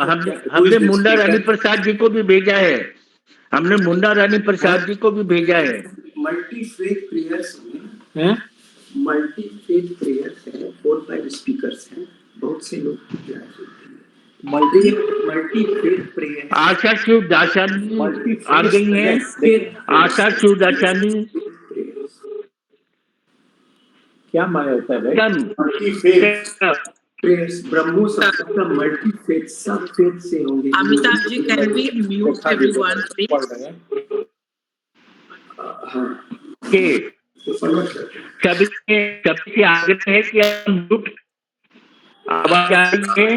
हमने मुन्ना रानी प्रसाद जी को भी भेजा है, हमने मुन्ना रानी प्रसाद जी को भी भेजा है। मल्टी फेथ प्रेयर्स हैं, मल्टी फेथ प्रेयर्स हैं, 4-5 स्पीकर्स हैं, बहुत से लोग मल्टी फेथ प्रेयर। आशा शिवदासानी आ गई हैं, आशा शिवदासानी क्या माने होता है मल्टी फेथ प्रेयर्स, ब्रह्मो सबका मल्टी फेथ, सब फेथ से होंगे। Amitabh ji, can we mute everyone please? हाँ के सबसे आग्रह है कि हम म्यूट आवाज आ रही है,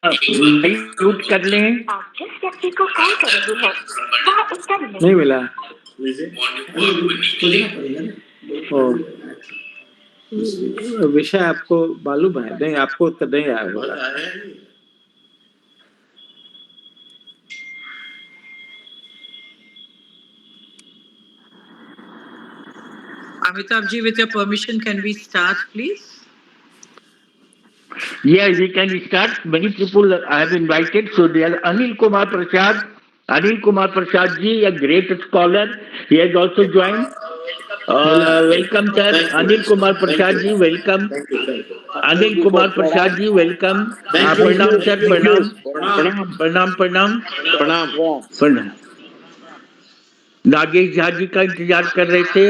म्यूट कर लें। आप जिस व्यक्ति को कॉल कर रहे हैं वह उत्तर नहीं मिला। विषय आपको मालूम है? नहीं, आपको उत्तर नहीं आया। Amitabh ji, with your permission, can we start, please? Yeah, we can start. Many people I have invited. So there are Anil Kumar Prasad. Anil Kumar Prasad ji, a great scholar. He has also joined. Welcome, sir. Anil Kumar Prasad ji, welcome. Anil Kumar Prasad ji, welcome. Pranam, sir. Pranam. Nagesh Jha ji का इंतजार कर रहे थे,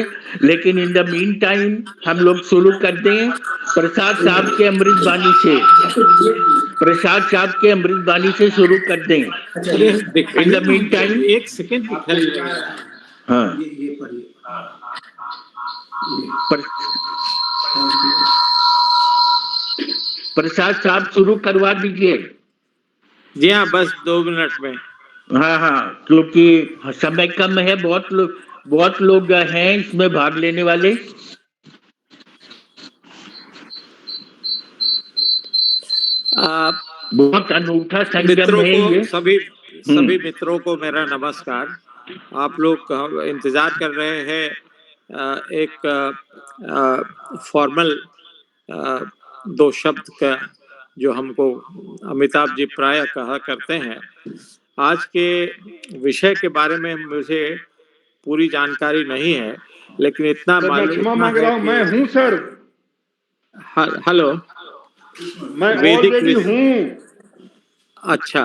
लेकिन in the mean time हम लोग शुरू कर दें प्रसाद साहब के अमृत बानी से, प्रसाद साहब के अमृत बानी से शुरू कर दें। इन द मीन टाइम एक सेकंड। हाँ, प्रसाद साहब शुरू करवा दीजिए। जी हाँ, बस 2 मिनट में। हाँ, क्योंकि समय कम है, बहुत लोग हैं इसमें भाग लेने वाले। बहुत अनूठा संगम है ये। सभी मित्रों को मेरा नमस्कार। आप लोग इंतजार कर रहे हैं एक फॉर्मल 2 शब्द का, जो हमको अमिताभ जी प्राय कहा करते हैं। आज के विषय के बारे में मुझे पूरी जानकारी नहीं है, लेकिन इतना मालूम है कि मैं हूं सर। हेलो, मैं ऑलरेडी हूं। अच्छा,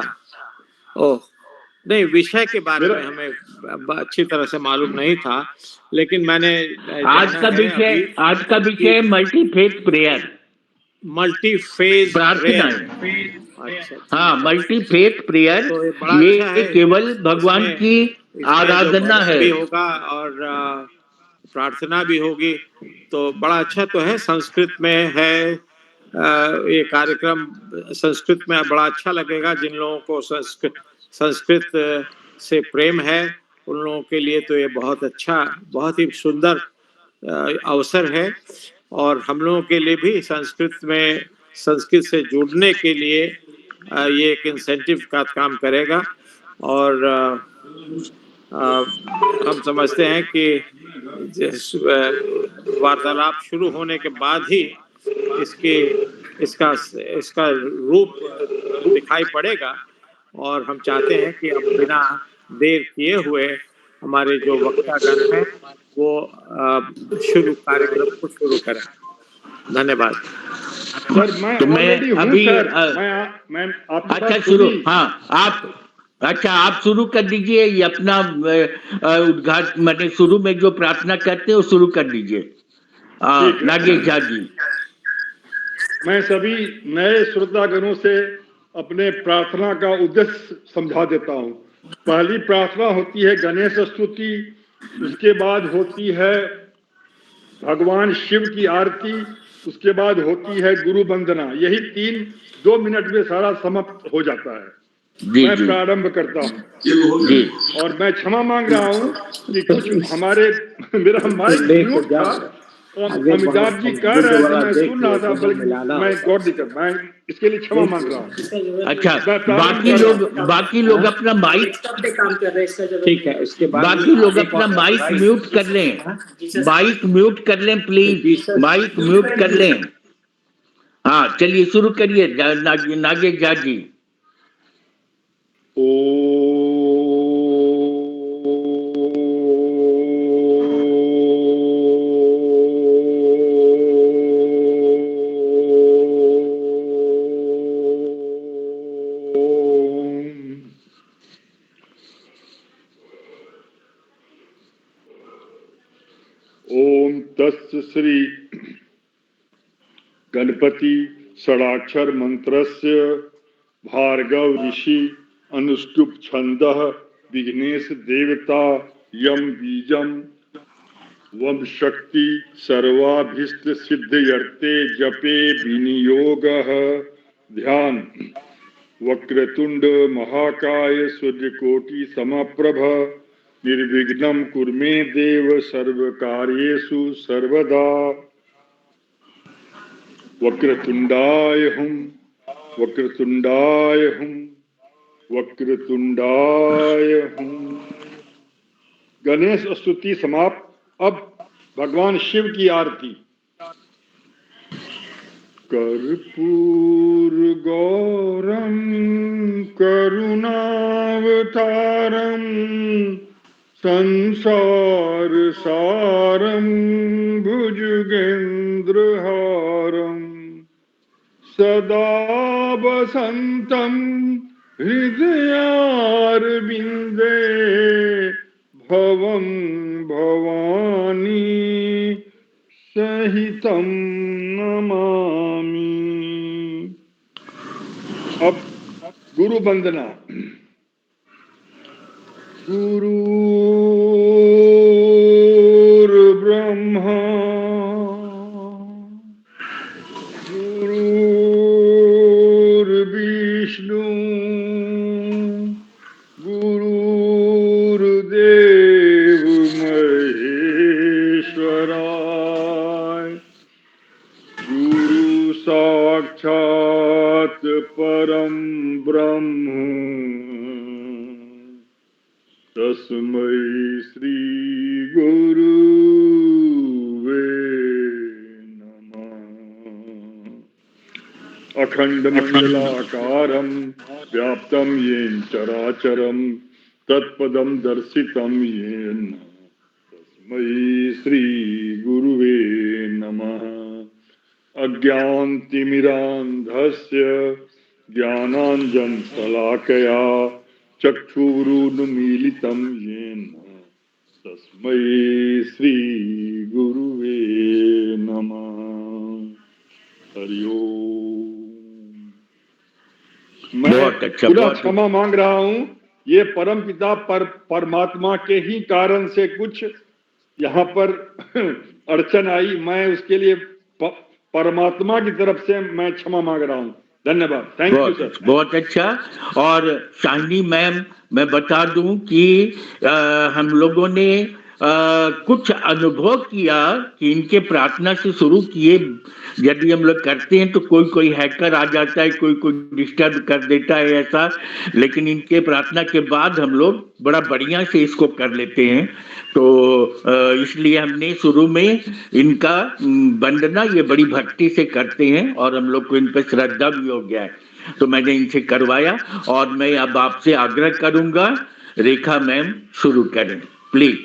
ओह नहीं, विषय के बारे में हमें अच्छी तरह से मालूम नहीं था, लेकिन मैंने आज का विषय multi faith prayer, multi phase प्रार्थना। अच्छा, हाँ, मल्टी फेथ प्रेयर, ये केवल भगवान की आराधना है। भी होगा और प्रार्थना भी होगी, तो बड़ा अच्छा तो है। संस्कृत में है ये कार्यक्रम, संस्कृत में बड़ा अच्छा लगेगा। जिन लोगों को संस्कृत से प्रेम है, उन लोगों के लिए तो ये बहुत अच्छा, बहुत ही सुंदर अवसर है। और हम लोगों के लिए भी संस्कृत से जुड़ने के लिए ये एक इंसेंटिव का काम करेगा। और हम समझते हैं कि वार्तालाप शुरू होने के बाद ही इसका रूप दिखाई पड़ेगा। और हम चाहते हैं कि अब बिना देर किए हुए हमारे जो वक्तागण हैं वो कार्यक्रम को शुरू करें। धन्यवाद। सर, मैं अभी मैं अच्छा शुरू। हाँ, आप शुरू कर दीजिए। ये अपना उद्घाटन, मैंने शुरू में जो प्रार्थना करते हैं वो शुरू कर दीजिए। नागेश झा जी। मैं सभी नए श्रोतागणों से अपने प्रार्थना का उद्देश्य समझा देता हूँ। पहली प्रार्थना होती है गणेश स्तुति, उसके बाद होती है भगवान शिव की आरती, उसके बाद होती है गुरु वंदना। यही 2 मिनट में सारा समाप्त हो जाता है। मैं प्रारंभ करता हूँ और मैं क्षमा मांग रहा हूँ कि कुछ मेरा माइक म्यूट था। अमिताभ जी कह रहे थे, मैं सुन रहा था, बल्कि मैं गौर नहीं कर, मैं इसके लिए क्षमा मांग रहा हूँ। अच्छा, बाकी लोग अपना माइक, ठीक है, उसके बाद बाकी लोग अपना माइक म्यूट कर लें, माइक म्यूट कर लें प्लीज, माइक म्यूट कर लें। हाँ, चलिए शुरू करिए नागेश झा जी। ओम तस्य श्री गणपति षडाक्षर मंत्रस्य भार्गव ऋषि अनुष्टुप छंदः विघ्नेश देवता यम बीजम वम शक्ति सर्वाभीष्ट सिद्धयर्ते जपे विनियोगः ध्यान वक्रतुंड महाकाय सूर्यकोटि समप्रभ निर्विघ्नं कुरु मे देव सर्वकार्येषु सर्वदा वक्रतुंडाय हुम वक्रतुंडाय हुम वक्रतुंडाय हुम। गणेश स्तुति समाप्त। अब भगवान शिव की आरती। कर्पूर गौरम करुणावतारम संसार सारम भुजगेंद्रहारम सदा वसंतम हृदयारविंदे भवं भवानी सहितं नमामि। अब गुरु वंदना। गुरुर्ब्रह्मा गुरुर्विष्णु गुरुर्देव महेश्वराय गुरु साक्षात परम ब्रह्म तस्मै श्री गुरुवे नमः। अखंड मंडलाकारं व्याप्तं येन चराचरं तत्पदं दर्शितं येन तस्मै श्री गुरुवे नमः। अज्ञानतिमिरान्धस्य ज्ञानाञ्जनशलाकया चक्षुरुन्मीलितं येन तस्मै श्री गुरुवे नमः। हरि ओम। मैं बहुत अच्छा, पूरा बहुत क्षमा मांग रहा हूँ। ये परम पिता परमात्मा के ही कारण से कुछ यहाँ पर अड़चन आई। मैं उसके लिए परमात्मा की तरफ से मैं क्षमा मांग रहा हूँ। धन्यवाद। Thank you sir. बहुत अच्छा। और शालिनी मैम, मैं बता दूं कि हम लोगों ने कुछ अनुभव किया कि इनके प्रार्थना से शुरू किए, यदि हम लोग करते हैं तो कोई कोई हैकर आ जाता है, कोई कोई डिस्टर्ब कर देता है ऐसा, लेकिन इनके प्रार्थना के बाद हम लोग बड़ा बढ़िया से इसको कर लेते हैं। तो इसलिए हमने शुरू में इनका वंदना ये बड़ी भक्ति से करते हैं और हम लोग को इन पर श्रद्धा भी हो गया है, तो मैंने इनसे करवाया। और मैं अब आपसे आग्रह करूंगा, रेखा मैम शुरू करें प्लीज।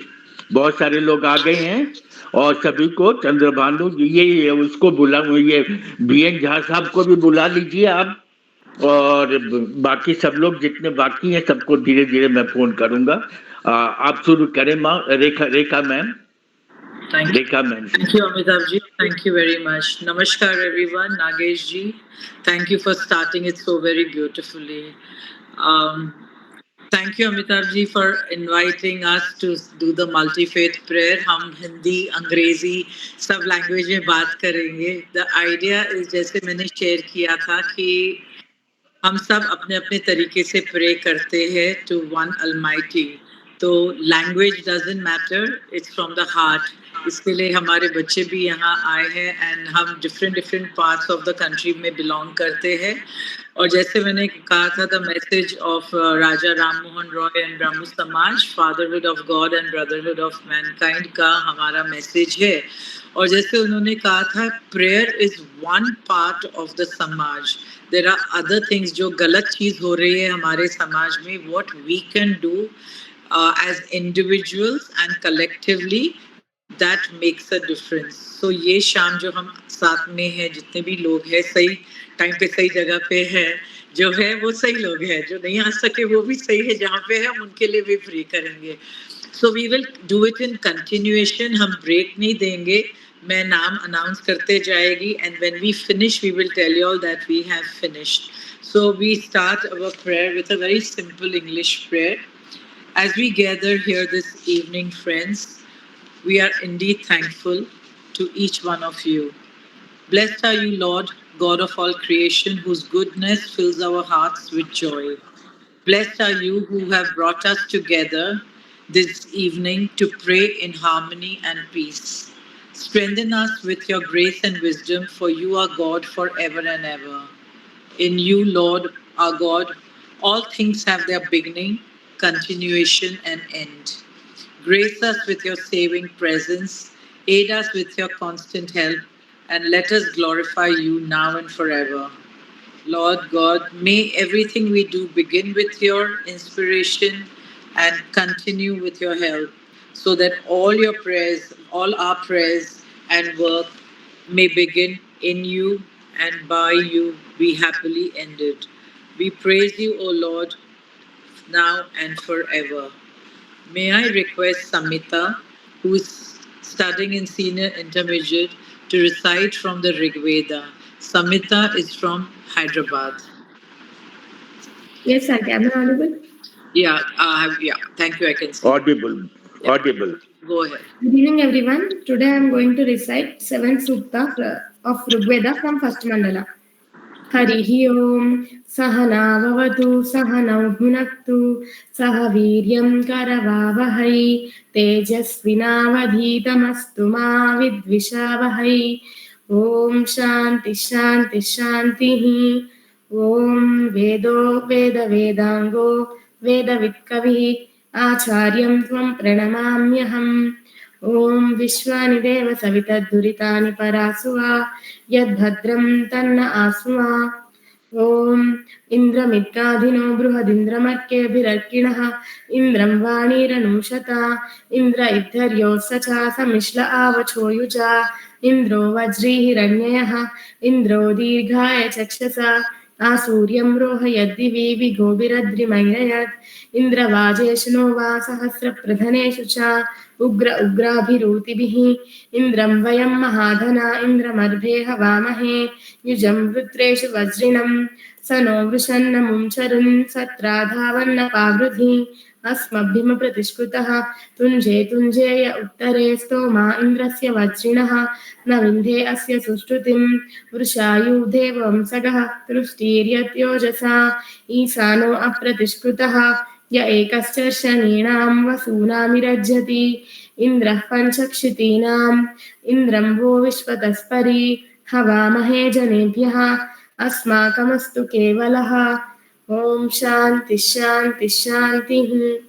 बहुत सारे लोग आ गए हैं और सभी को, चंद्रभानु जी ये उसको बुला, ये बीएन झा साहब को भी बुला लीजिए आप, और बाकी सब लोग जितने बाकी हैं सबको धीरे धीरे मैं फोन करूंगा। आप शुरू करें माँ। रेखा ma'am. Rekha ma'am. Thank you, Amitabh ji. Thank you very much. Namaskar, everyone. Nagesh ji, thank you for starting it so very beautifully. Thank you, Amitabh ji, for inviting us to do the multi-faith prayer. हम हिंदी, अंग्रेजी सब language में बात करेंगे। The idea is, जैसे मैंने share किया था कि हम सब अपने अपने तरीके से प्रे करते हैं to one Almighty. तो language doesn't matter, it's from the heart. इसके लिए हमारे बच्चे भी यहाँ आए हैं एंड हम different parts of the country में बिलोंग करते हैं। और जैसे मैंने कहा था, the message of Raja Ram Mohan Roy and ब्रह्म समाज, fatherhood of God and brotherhood of Mankind का हमारा मैसेज है। और जैसे उन्होंने कहा था, prayer is one part of the समाज there are other things जो गलत चीज हो रही है हमारे समाज में, what we can do as individuals and collectively, that makes a difference. So ये शाम जो हम साथ में हैं, जितने भी लोग हैं, सही टाइम पे सही जगह पे हैं, जो है वो सही लोग हैं, जो नहीं आ सके वो भी सही है, जहाँ पे है हम उनके लिए भी फ्री करेंगे. So we will do it in continuation. हम break नहीं देंगे. मैं नाम announce करते जाएगी, and when we finish, we will tell you all that we have finished. So we start our prayer with a very simple English prayer. As we gather here this evening, friends, we are indeed thankful to each one of you. Blessed are you, Lord, God of all creation, whose goodness fills our hearts with joy. Blessed are you who have brought us together this evening to pray in harmony and peace. Strengthen us with your grace and wisdom, for you are God forever and ever. In you, Lord, our God, all things have their beginning, continuation, and end. Grace us with your saving presence, aid us with your constant help, and let us glorify you now and forever. Lord God, may everything we do begin with your inspiration and continue with your help, so that all your prayers, all our prayers and work may begin in you and by you be happily ended. We praise you, O Lord, now and forever. May I request Samita, who is studying in senior intermediate, to recite from the Rig Veda. Samita is from Hyderabad. Yes, Auntie. Am I audible? Yeah, thank you, I can see. Audible. Audible. Go ahead. Good evening, everyone. Today I am going to recite 7th Sukta of Rigveda from first mandala. Harihi Om Sahana Vavatu Sahanau Bhunaktu Saha Viryam Karavavahai Tejasvinavadhitamastu Ma Vidvishavahai. Om Shanti Shanti Shanti. Om Vedo Veda Vedango Veda Vitkavi Acharyam Tvam Pranamamyaham. Om Vishwani Deva Savitadhuritani Parasuva Yadbhadram Tanna Asuma. Om Indramidkadhino Bruhadindramarkebhirarkinaha Indram Vaniranumshata Indra Idharyo Sacha Samishla Avachoyuja Indro Vajri Hiranyaha Indro Dirghaya Chakshasa Asuryam Rohayaddivi Vigobiradrimayrayat Indra Vajeshno Va Sahasra Pradhaneshu Cha Ugra Ugrabhirutibihi Indram Vayam Mahadhana Indramarbhe Havamahe Yujam Vrutreshu Vajrinam Sano Vrishannamum Charun Satradhavanna Pavruddhi Asmabhima Pratishkrutaha Tunje Tunjeya Uttare Stoma Indrasya Vajrinaha Navindhe Asya Sushtutim Vrushayu Devam Sagaha Trustiryat Isano Apratishkrutaha Ya ekascha shaninam vasunamirajyati Indrah panchakshitinam Indram vo vishvataspari Havamahe janebhyaha Asmakamastu kevalaha. Om Shanti Shanti Shanti.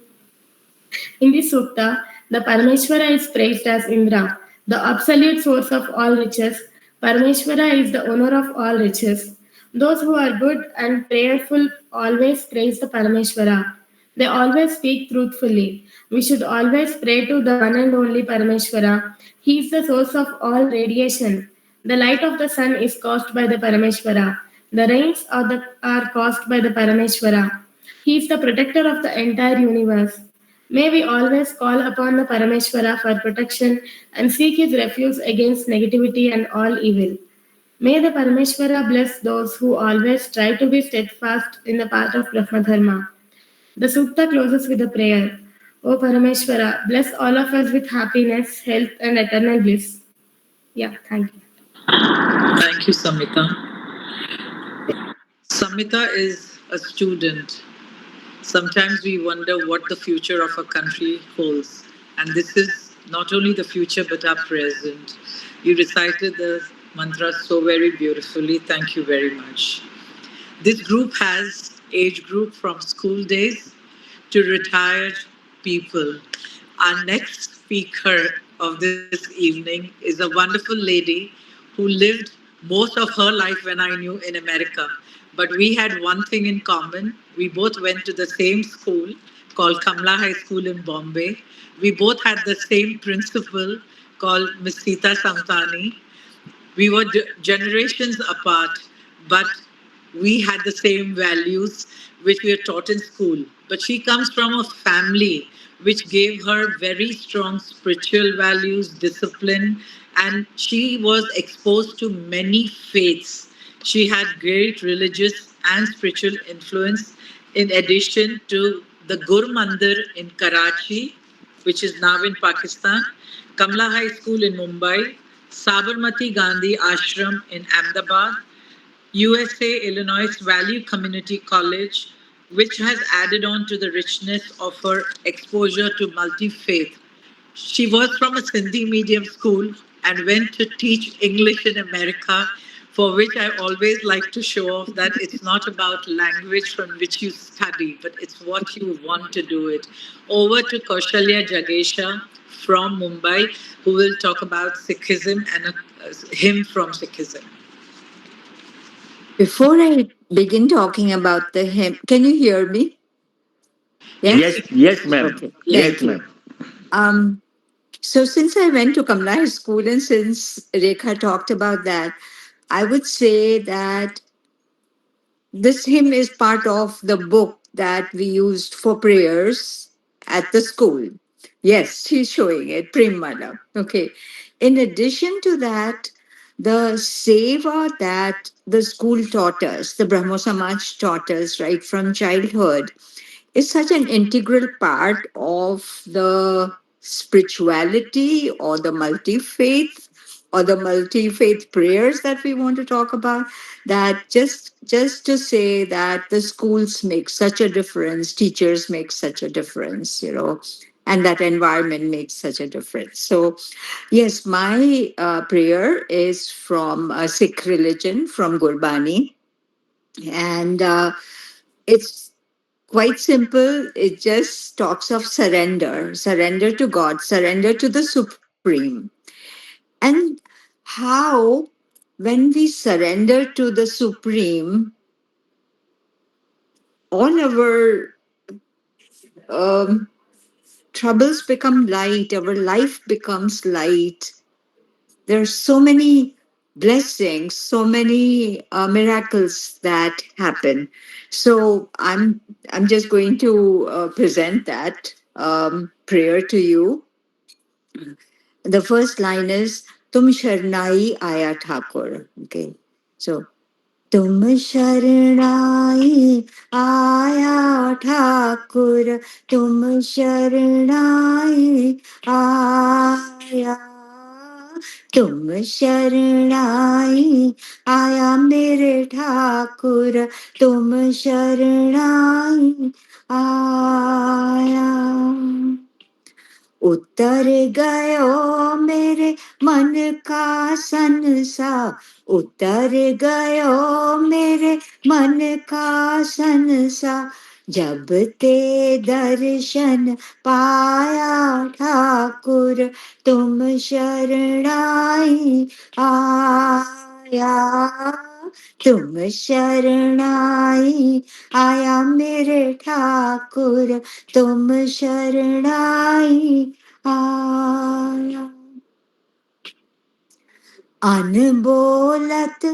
In this sutta, the Parameshwara is praised as Indra, the absolute source of all riches. Parameshwara is the owner of all riches. Those who are good and prayerful always praise the Parameshwara. They always speak truthfully. We should always pray to the one and only Parameshwara. He is the source of all radiation. The light of the sun is caused by the Parameshwara. The rains are caused by the Parameshwara. He is the protector of the entire universe. May we always call upon the Parameshwara for protection and seek his refuge against negativity and all evil. May the Parameshwara bless those who always try to be steadfast in the path of Brahmadharma. The sutta closes with a prayer. O Parameshwara, bless all of us with happiness, health, and eternal bliss. Yeah, thank you. Thank you, Samita. Samita is a student. Sometimes we wonder what the future of a country holds. And this is not only the future, but our present. You recited the mantra so very beautifully. Thank you very much. This group has age group from school days to retired people. Our next speaker of this evening is a wonderful lady who lived most of her life when I knew in America. but we had one thing in common. We both went to the same school called Kamla High School in Bombay. We both had the same principal called Miss Sita Samtani. We were generations apart, but we had the same values which we are taught in school. But she comes from a family which gave her very strong spiritual values, discipline, and she was exposed to many faiths. She had great religious and spiritual influence, in addition to the Gur Mandir in Karachi, which is now in Pakistan, Kamla High School in Mumbai, Sabarmati Gandhi Ashram in Ahmedabad, USA Illinois Valley Community College, which has added on to the richness of her exposure to multi faith. She was from a Sindhi medium school and went to teach English in America, for which I always like to show off that it's not about language from which you study, but it's what you want to do it. Over to Kaushalya Jagesha from Mumbai, who will talk about Sikhism and a hymn from Sikhism. Before I begin talking about the hymn, can you hear me? Yes, ma'am. Okay. Yes, Thank you. ma'am. So since I went to Kamla High School and since Rekha talked about that, I would say that this hymn is part of the book that we used for prayers at the school. Yes, she's showing it, Premala. Okay. In addition to that, the seva that the school taught us, the Brahmo Samaj taught us right from childhood, is such an integral part of the spirituality or the multi faith or the multi faith prayers that we want to talk about, that just to say that the schools make such a difference, teachers make such a difference, and that environment makes such a difference. So yes, my prayer is from a Sikh religion, from Gurbani, and it's quite simple. It just talks of surrender to God, surrender to the Supreme. And how, when we surrender to the Supreme, all our um, troubles become light, our life becomes light. There are so many blessings, so many miracles that happen. So I'm just going to present that prayer to you. The first line is Tum Sharnai Aya Thakur. Okay, so Tum Sharnai Aya Thakur, Tum Sharnai Aya, Tum Sharnai Aya Mere Thakur, Tum Sharnai Aya. उतर गयो मेरे मन का संसार, उतर गयो मेरे मन का संसार, जब ते दर्शन पाया ठाकुर, तुम शरणाई आया, तुम शरणाई आया मेरे ठाकुर, तुम शरणाई आया। अनबोलत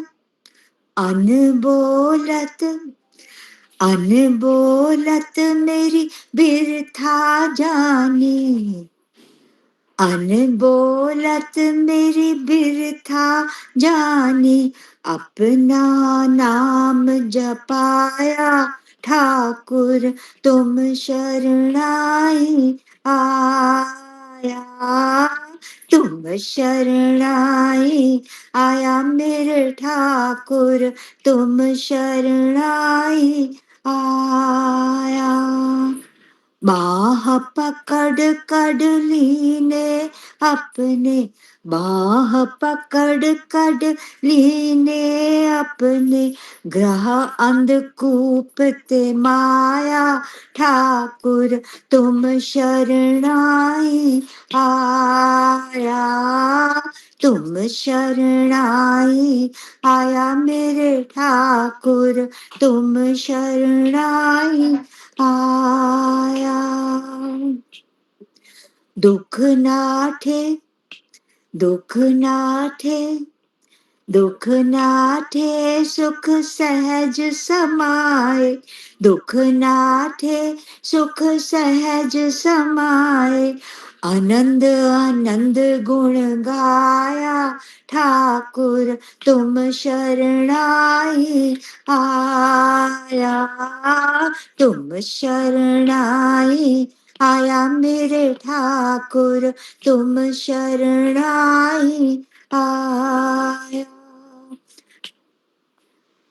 अनबोलत अनबोलत मेरी बिरथा जानी, अनबोलत मेरी बिरथा जानी, अपना नाम जपाया ठाकुर, तुम शरणाई आया, तुम शरणाई आया मेरे ठाकुर, तुम शरणाई आया। बाह बाह पकड़ कर लीने अपने, बाह पकड़ कर लीने अपने, ग्रह अंधकूप ते माया ठाकुर तुम शरणाई आया, तुम शरणाई आया मेरे ठाकुर, तुम शरणाई आया। दुख नाठे, दुख नाठे, दुख नाठे सुख सहज समाए, दुख नाठे सुख सहज समाए, आनंद आनंद गुण गाया ठाकुर तुम शरणाई आया, तुम शरणाई आया मेरे ठाकुर, तुम शरणाई आया।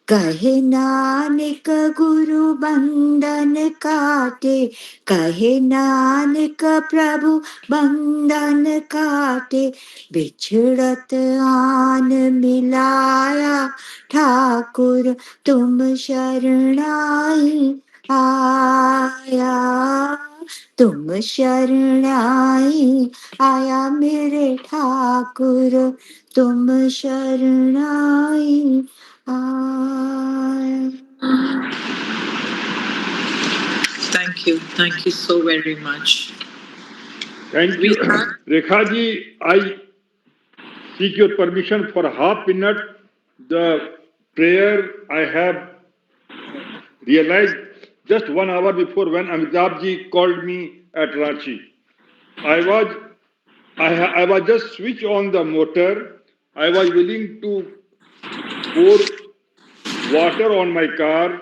कहे नानक गुरु बंधन काटे, कहे नानक प्रभु बंधन काटे, बिछड़त आन मिलाया ठाकुर तुम शरणाई आया, तुम शरणाई आया मेरे ठाकुर, तुम शरणाई Thank you so very much. Thank you. Rekha ji, I seek your permission for half minute. The prayer I have realized just 1 hour before when Amitabh ji called me at Ranchi. I was just switch on the motor. I was willing to pour water on my car,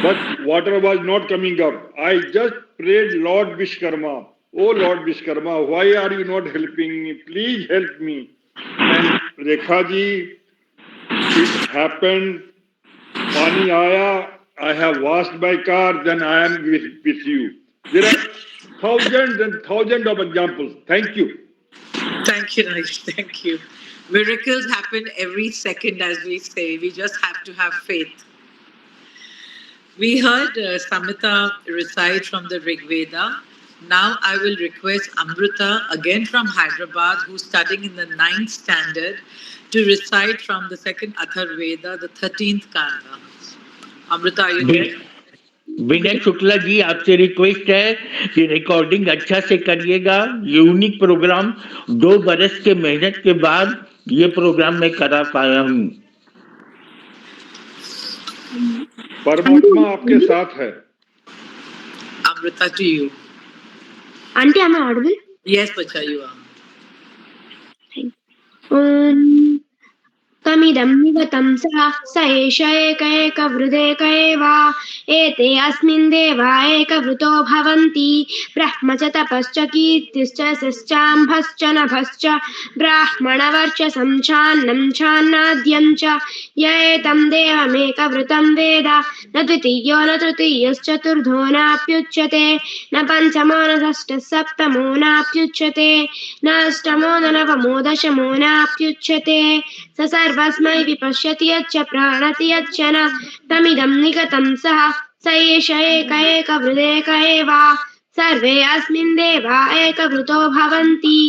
but water was not coming up. I just prayed, Lord Vishkarma, oh Lord Vishkarma, why are you not helping me? Please help me. And Rekha ji, it happened. Pani aaya, I have washed my car, then I am with you. There are thousands and thousands of examples. Thank you. Thank you, Naresh. Thank you. Miracles happen every second, as we say. We just have to have faith. We heard Samita recite from the Rig Veda. Now I will request Amrita, again from Hyderabad, who's studying in the 9th standard, to recite from the second Athar Veda, the 13th Kanda. Amrita, are you there? विनय शुक्ला जी, आपसे request है कि recording अच्छा से करिएगा। Unique programme 2 बरस के मेहनत के बाद ये प्रोग्राम मैं करा पाया हूँ। परमात्मा आपके साथ है। Amrita, to you. Auntie, am I audible? Yes, Bacha, you are. तमिदं निगतं स एष एकैकवृदेक एव, एते अस्मिन् देवा एकवृतो भवन्ति, ब्रह्म च तपश्च कीर्तिश्च यशश्चाम्भश्च नभश्च, ब्राह्मणवर्चसं चान्नं चान्नाद्यं च, य एतं देवमेकवृतं वेद, न द्वितीयो न तृतीयश्चतुर्थो नाप्युच्यते, न पञ्चमो न षष्ठः सप्तमो नाप्युच्यते, न अष्टमो न नवमो दशमो नाप्युच्यते, स सर्वस्मै विपश्यति यच्च प्राणति यच्च न, तमिदं निगतं स एष एकवृदेक एव, सर्वे अस्मिन् देवा एकवृतो भवन्ति।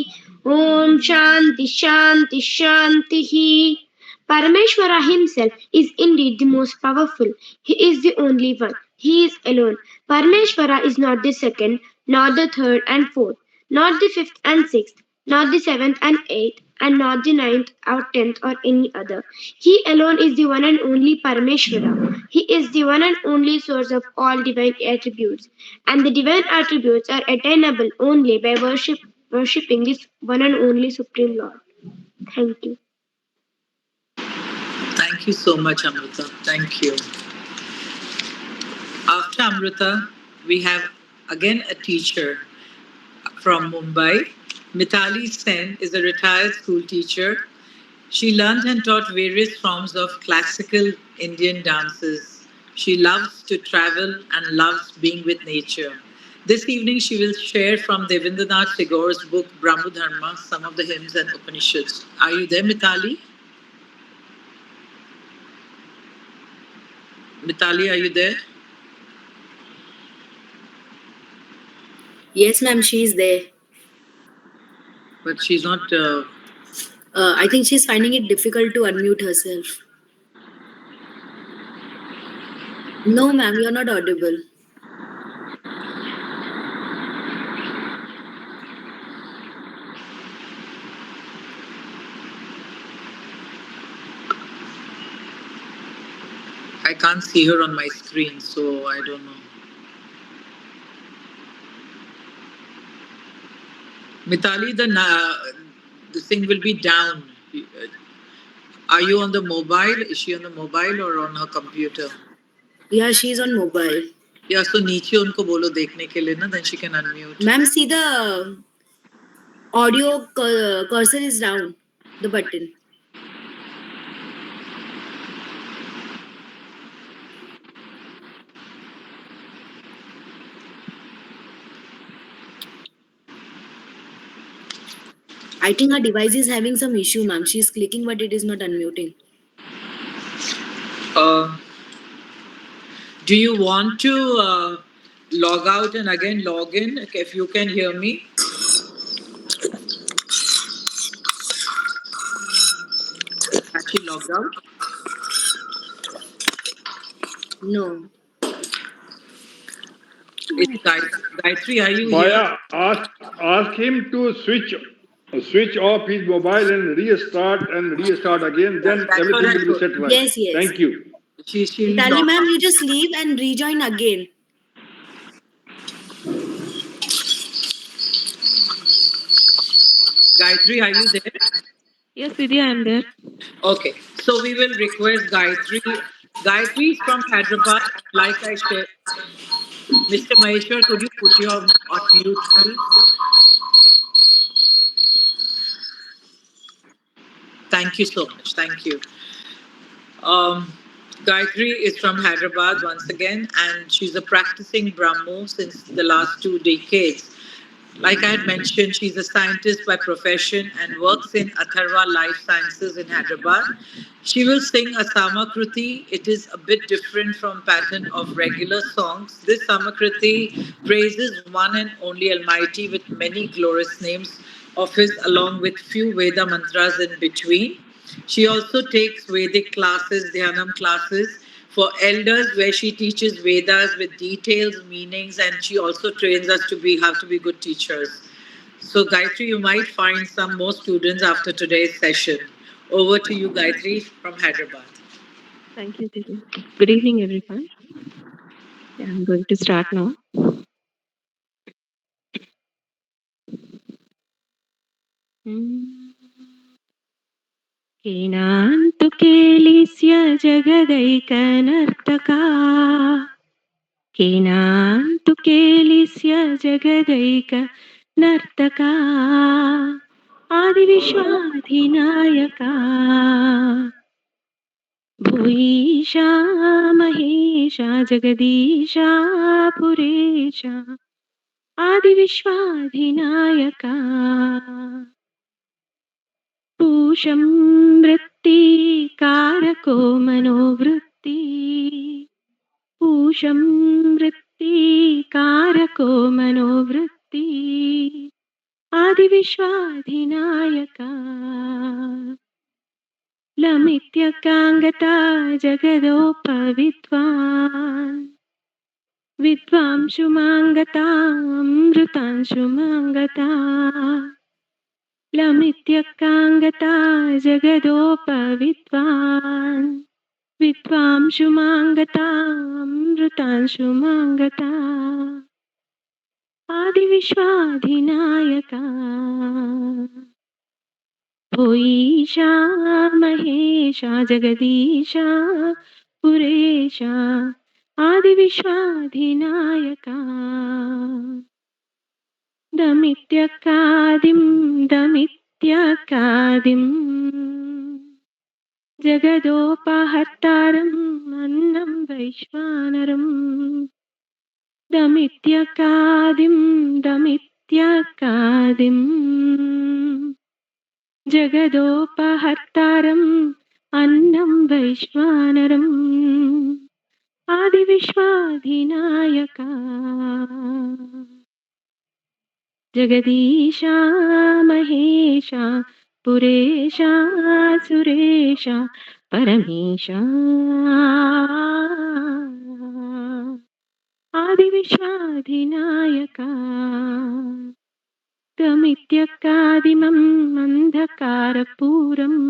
ॐ शान्ति शान्ति शान्तिः। Parameshwara himself is indeed the most powerful. He is the only one. He is alone. Parameshwara is not the second, not the third and fourth, not the fifth and sixth, not the seventh and eighth, and not the ninth or 10th or any other. He alone is the one and only Parameshwara. He is the one and only source of all divine attributes, and the divine attributes are attainable only by worshipping this one and only Supreme Lord. Thank you. Thank you so much, Amrita. Thank you. After Amrita, we have again a teacher from Mumbai. Mithali Sen is a retired school teacher. She learned and taught various forms of classical Indian dances. She loves to travel and loves being with nature. This evening, she will share from Devendranath Tagore's book Brahma Dharma some of the hymns and Upanishads. Are you there, Mitali? Mitali, are you there? Yes, ma'am, she's there. But she's not. I think she's finding it difficult to unmute herself. No, ma'am, you're not audible. I can't see her on my screen, so I don't know. Mitali, the thing will be down. Are you on the mobile? Is she on the mobile or on her computer? Yeah, she's on mobile. Yeah, so नीचे उनको बोलो देखने के लिए ना, then she can unmute. Ma'am, see the audio cursor is down, the button. I think her device is having some issue, ma'am. She's clicking, but it is not unmuting. Do you want to log out and again log in if you can hear me? Has she logged out? No. It's Gayatri, are you Maya, here? ask him to switch off his mobile and restart again. Then That's what everything I will be set right. Yes, yes. Thank you. Mitali, ma'am, you just leave and rejoin again. Gayatri, are you there? Yes, Vidya, I am there. Okay, so we will request Gayatri. Gayatri is from Hyderabad. Like I said, Mr. Maheshwar, could you put your on mute, please? Thank you so much. Thank you. Gayatri is from Hyderabad once again, and she's a practicing Brahmo since the last 2 decades. Like I had mentioned, she's a scientist by profession and works in Atharva Life Sciences in Hyderabad. She will sing a Samakruti. It is a bit different from pattern of regular songs. This Samakruti praises one and only Almighty with many glorious names of His, along with few Veda mantras in between. She also takes Vedic classes, Dhyanam classes for elders, where she teaches Vedas with details, meanings, and she also trains us to have to be good teachers. So, Gayatri, you might find some more students after today's session. Over to you, Gayatri, from Hyderabad. Thank you, Didi. Good evening, everyone. Yeah, I'm going to start now. केनान्तु केलिस्य जगदैकनर्तका केनान्तु केलिस्य जगदैकनर्तका आदिविश्वाधिनायका भुईशा महेशा जगदीशा पुरेशा आदिविश्वाधिनायका पूषं वृत्तिकारको मनोवृत्ति पूषं वृत्तिकारको मनोवृत्ति आदिविश्वाधिनायका लमित्यकाङ्गता जगदोपविद्वान् विद्वांशुमाङ्गतामृतांशुमाङ्गता लमित्यकाङ्गता जगदोपविद्वान् विद्वांशुमाङ्गतामृतांशुमाङ्गता आदिविश्वाधिनायका भुईशा महेशा जगदीशा पुरेशा आदिविश्वाधिनायका दमित्यकादिम् जगदोपहर्तारम् अन्नं वैश्वानरम् दमित्यकादिं दमित्यकादिं जगदोपहर्तारम् अन्नं वैश्वानरम् आदिविश्वाधिनायका जगदीशा महेशा पुरेशा सुरेशा परमेशा आदिविश्वाधिनायका गमित्यकादिमम् अन्धकारपूरम्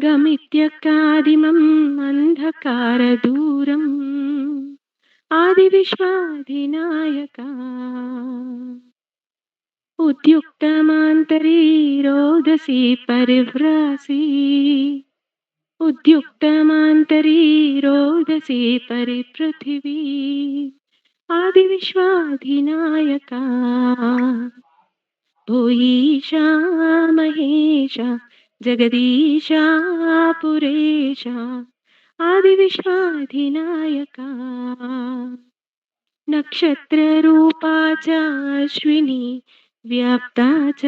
गमित्यकादिमम् अन्धकारदूरम् आदिविश्वाधिनायका उद्युक्तमान्तरीरोदसी परिभ्रासी उद्युक्तमान्तरीरोदसी परिपृथिवी आदिविश्वाधिनायका भूयीशा महेशा जगदीशा पुरेशा आदिविश्वाधिनायका नक्षत्ररूपा च अश्विनी व्याप्ता च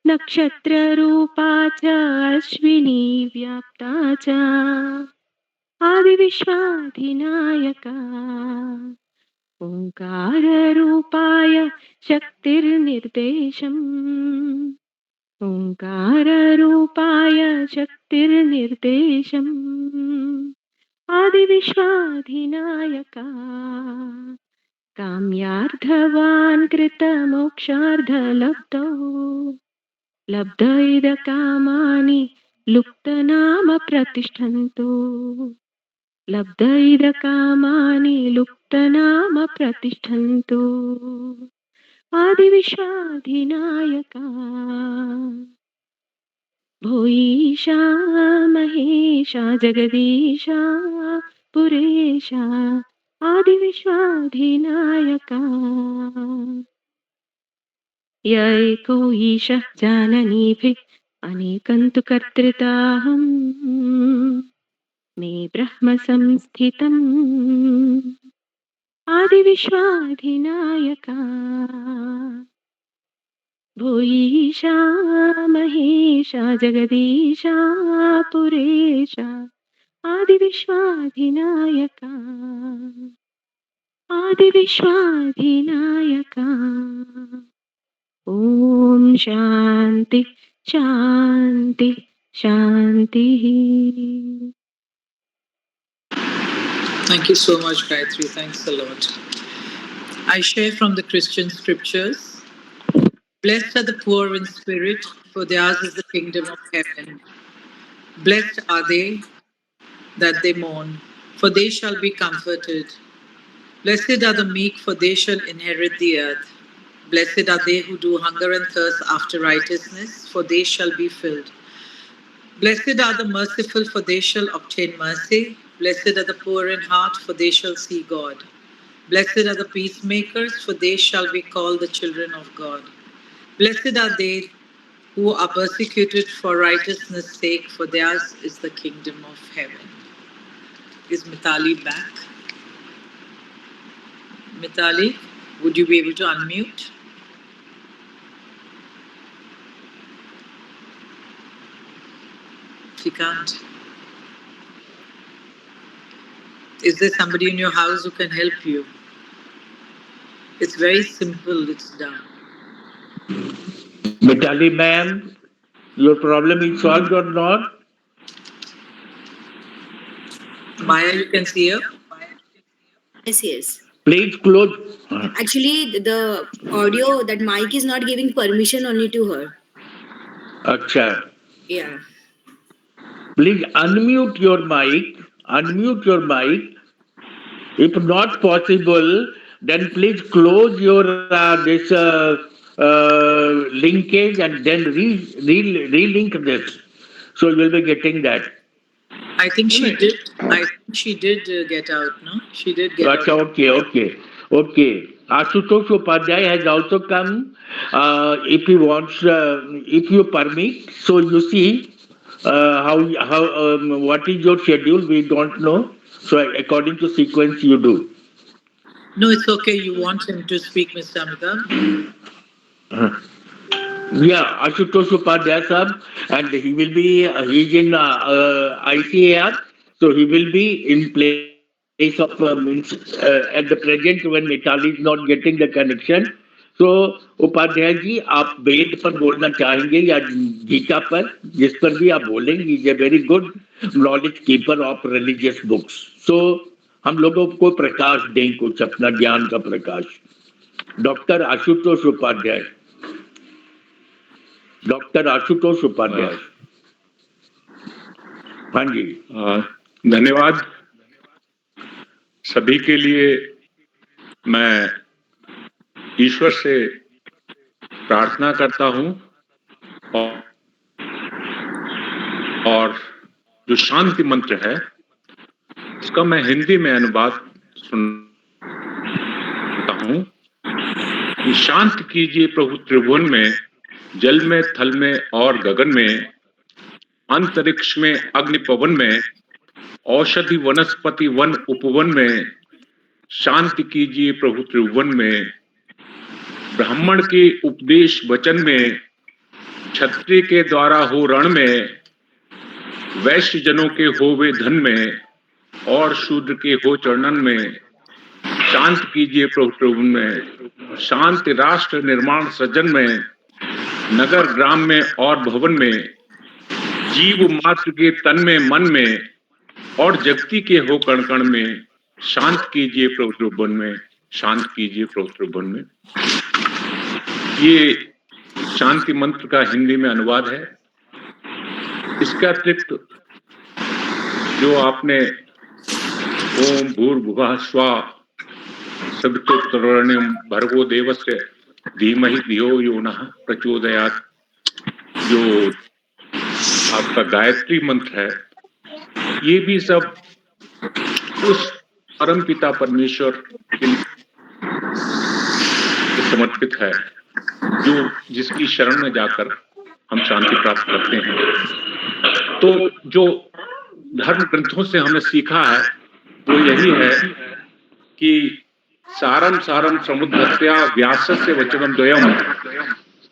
नक्षत्ररूपा च अश्विनी व्याप्ता च आदिविश्वाधिनायका ओंकाररूपाय शक्तिर्निर्देशम् ओंकाररूपाय शक्तिर्निर्देशम् आदिविश्वाधिनायका काम्यार्थवान् कृतमोक्षार्धलब्धौ लब्धैदकामानि लुप्तनाम प्रतिष्ठन्तु लब्धैदकामानि लुप्तनाम प्रतिष्ठन्तु आदिविश्वाधिनायका भूयीशा महेशा जगदीशा पुरेशा आदिविश्वाधिनायका य एको ईशः जाननीभिः अनेकं तु कर्तृताहम् मे ब्रह्म संस्थितम् आदिविश्वाधिनायका भूयीशा महेशा जगदीशा पुरेशा आदिविश्वाधिनायका आदिविश्वाधिनायका ॐ शान्ति शान्ति शान्तिः. Thank you so much, Gayatri. Thanks a lot. I share from the Christian scriptures. Blessed are the poor in spirit, for theirs is the kingdom of heaven. Blessed are they that they mourn, for they shall be comforted. Blessed are the meek, for they shall inherit the earth. Blessed are they who do hunger and thirst after righteousness, for they shall be filled. Blessed are the merciful, for they shall obtain mercy. Blessed are the poor in heart, for they shall see God. Blessed are the peacemakers, for they shall be called the children of God. Blessed are they who are persecuted for righteousness' sake, for theirs is the kingdom of heaven. Is Mitali back? Mitali, would you be able to unmute? She can't. Is there somebody in your house who can help you? It's very simple, it's done. Mitali ma'am, your problem is solved or not? Maya, you can see her? Yes, yes. Please close. Actually, the audio, that mic is not giving permission only to her. Acha. Yeah. Please unmute your mic. Unmute your mic. If not possible, then please close your this linkage and then relink this. So you will be getting that. I think she did. I think she did get out, no? She did get out. Okay. Ashutosh Upadhyay has also come. If he wants, if you permit, so you see how what is your schedule? We don't know. So according to sequence, you do. No, it's okay. You want him to speak, Mr. Amitabh? Yeah, Ashutosh Upadhyay sir, and he will be, he's in ICAR, so he will be in place of, at the present when Mitali is not getting the connection. So Upadhyay ji, आप वेद पर बोलना चाहेंगे या गीता पर, जिस पर भी आप बोलेंगे, is a very good knowledge keeper of religious books. So हम लोगों को प्रकाश दें, कुछ अपना ज्ञान का प्रकाश. डॉक्टर आशुतोष उपाध्याय. डॉक्टर आशुतोष उपाध्याय. हाँ जी. धन्यवाद सभी के लिए. मैं ईश्वर से प्रार्थना करता हूं और जो शांति मंत्र है उसका मैं हिंदी में अनुवाद सुनता हूं कि शांत कीजिए प्रभु त्रिभुवन में, जल में, थल में और गगन में, अंतरिक्ष में, अग्नि पवन में, औषधि वनस्पति वन उपवन में, शांति कीजिए प्रभु त्रिभुवन में, ब्राह्मण के उपदेश वचन में, क्षत्रिय के द्वारा हो रण में, वैश्य जनों के होवे धन में और शूद्र के हो चरणन में, शांत कीजिए प्रभु त्रिभुवन में, शांति राष्ट्र निर्माण सृजन में, नगर ग्राम में और भवन में, जीव मात्र के तन में मन में और जगती के हो कण कण में, शांत कीजिए प्रभु त्रिभुवन में, शांत कीजिए प्रभु त्रिभुवन में. ये शांति मंत्र का हिंदी में अनुवाद है. इसका अतिरिक्त जो आपने ओम भूर्भुवः स्वः सवितुर्वरेण्यं भर्गो देवस्य धीमहि धियो यो नः प्रचोदयात्, जो आपका गायत्री मंत्र है, ये भी सब उस परम पिता परमेश्वर के समर्पित है, जो जिसकी शरण में जाकर हम शांति प्राप्त करते हैं. तो जो धर्म ग्रंथों से हमने सीखा है वो यही है कि सारम सारम समुद्धत्या व्यासस्य वचनम द्वयम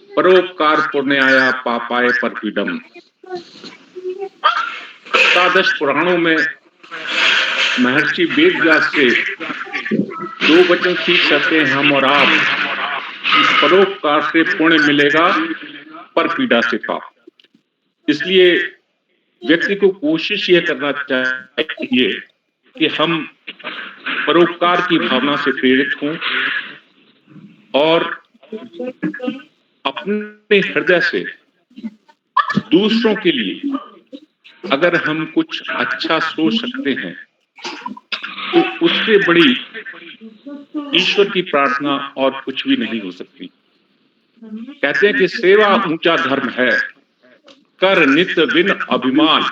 परोपकार पुण्याय पापाय परपीडम. अष्टादश पुराणों में महर्षि वेद व्यास से दो वचन सीख सकते हैं हम और आप. परोपकार से पुण्य मिलेगा, पर पीड़ा से पाप. इसलिए व्यक्ति को कोशिश ये करना चाहिए कि हम परोपकार की भावना से प्रेरित हों और अपने हृदय से दूसरों के लिए अगर हम कुछ अच्छा सोच सकते हैं तो उससे बड़ी ईश्वर की प्रार्थना और कुछ भी नहीं हो सकती. कहते हैं कि सेवा ऊंचा धर्म है, कर नित्य बिन अभिमान.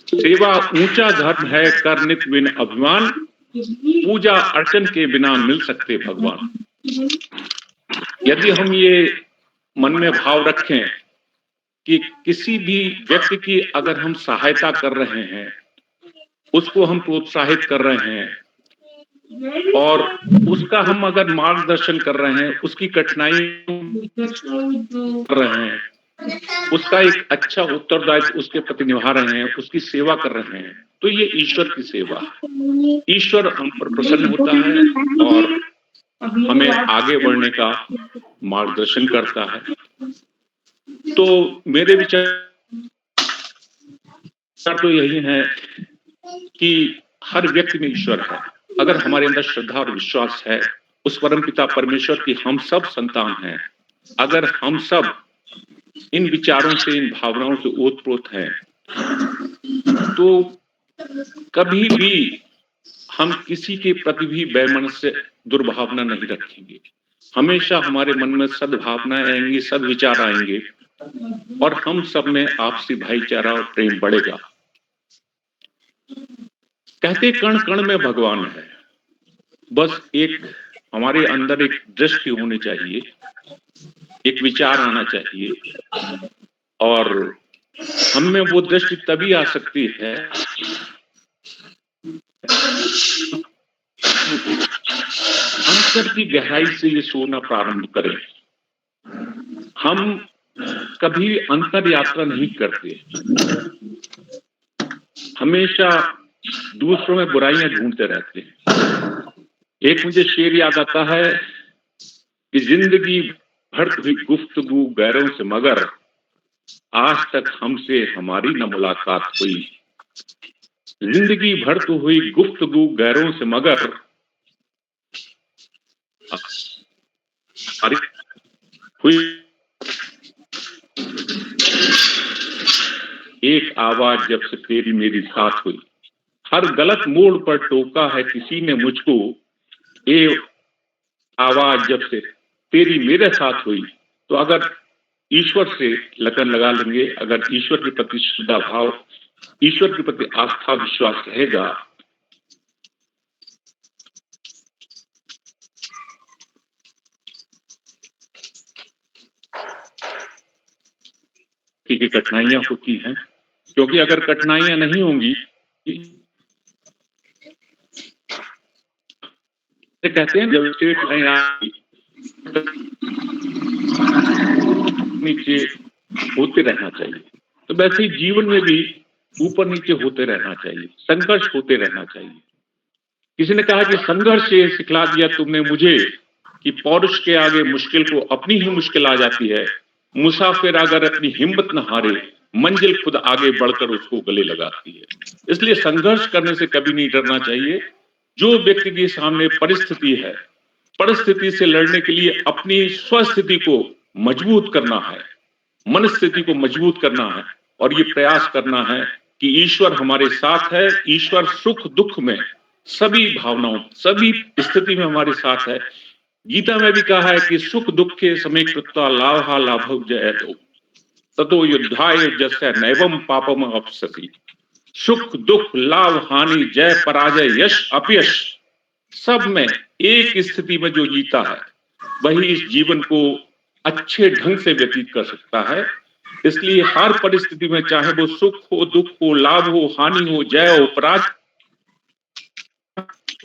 सेवा ऊंचा धर्म है, कर नित्य बिन अभिमान, पूजा अर्चन के बिना मिल सकते भगवान. यदि हम ये मन में भाव रखें कि किसी भी व्यक्ति की अगर हम सहायता कर रहे हैं, उसको हम प्रोत्साहित कर रहे हैं और उसका हम अगर मार्गदर्शन कर रहे हैं, उसकी कठिनाई कर रहे हैं, उसका एक अच्छा उत्तरदायित्व उसके प्रति निभा रहे हैं, उसकी सेवा कर रहे हैं, तो ये ईश्वर की सेवा है. ईश्वर हम पर प्रसन्न होता है और हमें आगे बढ़ने का मार्गदर्शन करता है. तो मेरे विचार तो यही है कि हर व्यक्ति में ईश्वर है. अगर हमारे अंदर श्रद्धा और विश्वास है उस परम पिता परमेश्वर की हम सब संतान हैं, अगर हम सब इन विचारों से, इन भावनाओं से ओतप्रोत हैं, तो कभी भी हम किसी के प्रति भी बेमनस्य दुर्भावना नहीं रखेंगे. हमेशा हमारे मन में सद्भावनाएं आएंगी, सद्विचार आएंगे और हम सब में आपसी भाईचारा और प्रेम बढ़ेगा. कहते कण कण में भगवान है. बस एक हमारे अंदर एक दृष्टि होनी चाहिए, एक विचार आना चाहिए और हम में वो दृष्टि तभी आ सकती है अंतर की गहराई से ये सोना प्रारंभ करें। हम कभी अंतर यात्रा नहीं करते, हमेशा दूसरों में बुराइयां ढूंढते रहते हैं। एक मुझे शेर याद आता है कि जिंदगी भर हुई गुफ्तगू गैरों से, मगर आज तक हमसे हमारी न मुलाकात हुई। जिंदगी भर तो हुई गुफ्तगू गैरों से, मगर हुई एक आवाज जब से तेरी मेरी साथ हुई। हर गलत मोड़ पर टोका है किसी ने मुझको, ये आवाज जब से तेरी मेरे साथ हुई। तो अगर ईश्वर से लगन लगा लेंगे, अगर ईश्वर के प्रति श्रद्धा भाव, ईश्वर के प्रति आस्था विश्वास रहेगा, कि कठिनाइयां होती हैं, क्योंकि अगर कठिनाइयां नहीं होंगी, कहते हैं जब स्टेट लाइन नीचे होते रहना चाहिए, तो वैसे ही जीवन में भी ऊपर नीचे होते रहना चाहिए, संघर्ष होते रहना चाहिए। किसी ने कहा कि संघर्ष से सिखला दिया तुमने मुझे कि पौरुष के आगे मुश्किल को अपनी ही मुश्किल आ जाती है। मुसाफिर अगर अपनी हिम्मत न हारे, मंजिल खुद आगे बढ़कर उसको गले लगाती है। इसलिए संघर्ष करने से कभी नहीं डरना चाहिए। जो व्यक्ति के सामने परिस्थिति है, परिस्थिति से लड़ने के लिए अपनी स्वस्थिति को मजबूत करना है, मन स्थिति को मजबूत करना है, और ये प्रयास करना है कि ईश्वर हमारे साथ है। ईश्वर सुख दुख में, सभी भावनाओं, सभी स्थिति में हमारे साथ है। गीता में भी कहा है कि सुख दुख के समय कृत्वा लाभा लाभव जयतो ततो युद्धाय जस्य नैवम पापम अपसति। सुख दुख लाभ हानि जय पराजय यश अपयश, सब में एक स्थिति में जो जीता है वही इस जीवन को अच्छे ढंग से व्यतीत कर सकता है। इसलिए हर परिस्थिति में, चाहे वो सुख हो, दुख हो, लाभ हो, हानि हो, जय हो, पराजय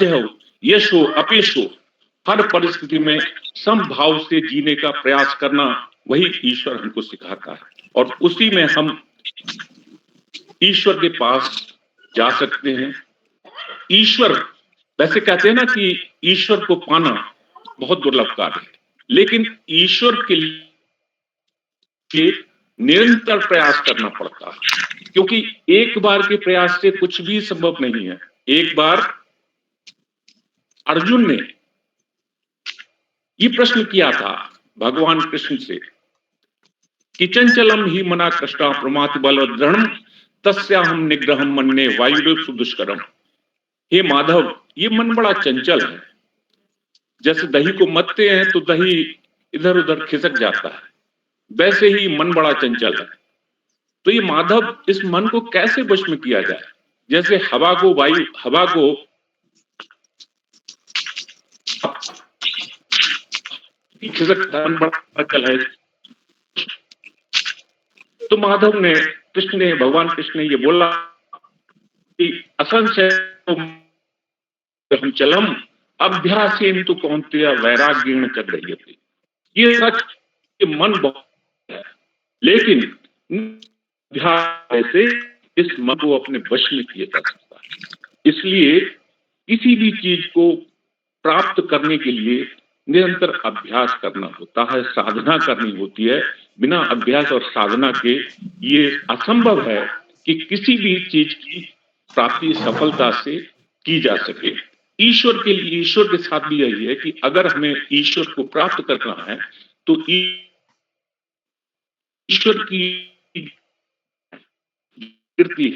हो, यश हो, अपयश हो, हर परिस्थिति में समभाव से जीने का प्रयास करना, वही ईश्वर हमको सिखाता है। और उसी में हम ईश्वर के पास जा सकते हैं। ईश्वर, वैसे कहते हैं ना कि ईश्वर को पाना बहुत दुर्लभ कार्य है, लेकिन ईश्वर के लिए निरंतर प्रयास करना पड़ता है, क्योंकि एक बार के प्रयास से कुछ भी संभव नहीं है। एक बार अर्जुन ने ये प्रश्न किया था भगवान कृष्ण से कि चंचलम ही मना कृष्णा प्रमाति बल दृढ़ तस्याहम निग्रहम मन्ये वायुदेव सुदुष्करम। हे माधव, ये मन बड़ा चंचल है। जैसे दही को मथते हैं तो दही इधर उधर खिसक जाता है, वैसे ही मन बड़ा चंचल है। तो ये माधव, इस मन को कैसे वश में किया जाए? जैसे हवा को खिसकता, मन बड़ा चंचल है। तो माधव ने, कृष्ण ने, भगवान कृष्ण ने ये बोला कि असंशय हम चलम अभ्यासेन तो कौन्तेय वैराग्येण च गृह्यते। ये सच कि मन बहुत है, लेकिन अभ्यास से इस मन को अपने वश में किया जा सकता है। इसलिए किसी भी चीज को प्राप्त करने के लिए निरंतर अभ्यास करना होता है, साधना करनी होती है। बिना अभ्यास और साधना के ये असंभव है कि किसी भी चीज की प्राप्ति सफलता से की जा सके। ईश्वर के लिए, ईश्वर के साथ भी यही है कि अगर हमें ईश्वर को प्राप्त करना है तो ईश्वर की कीर्ति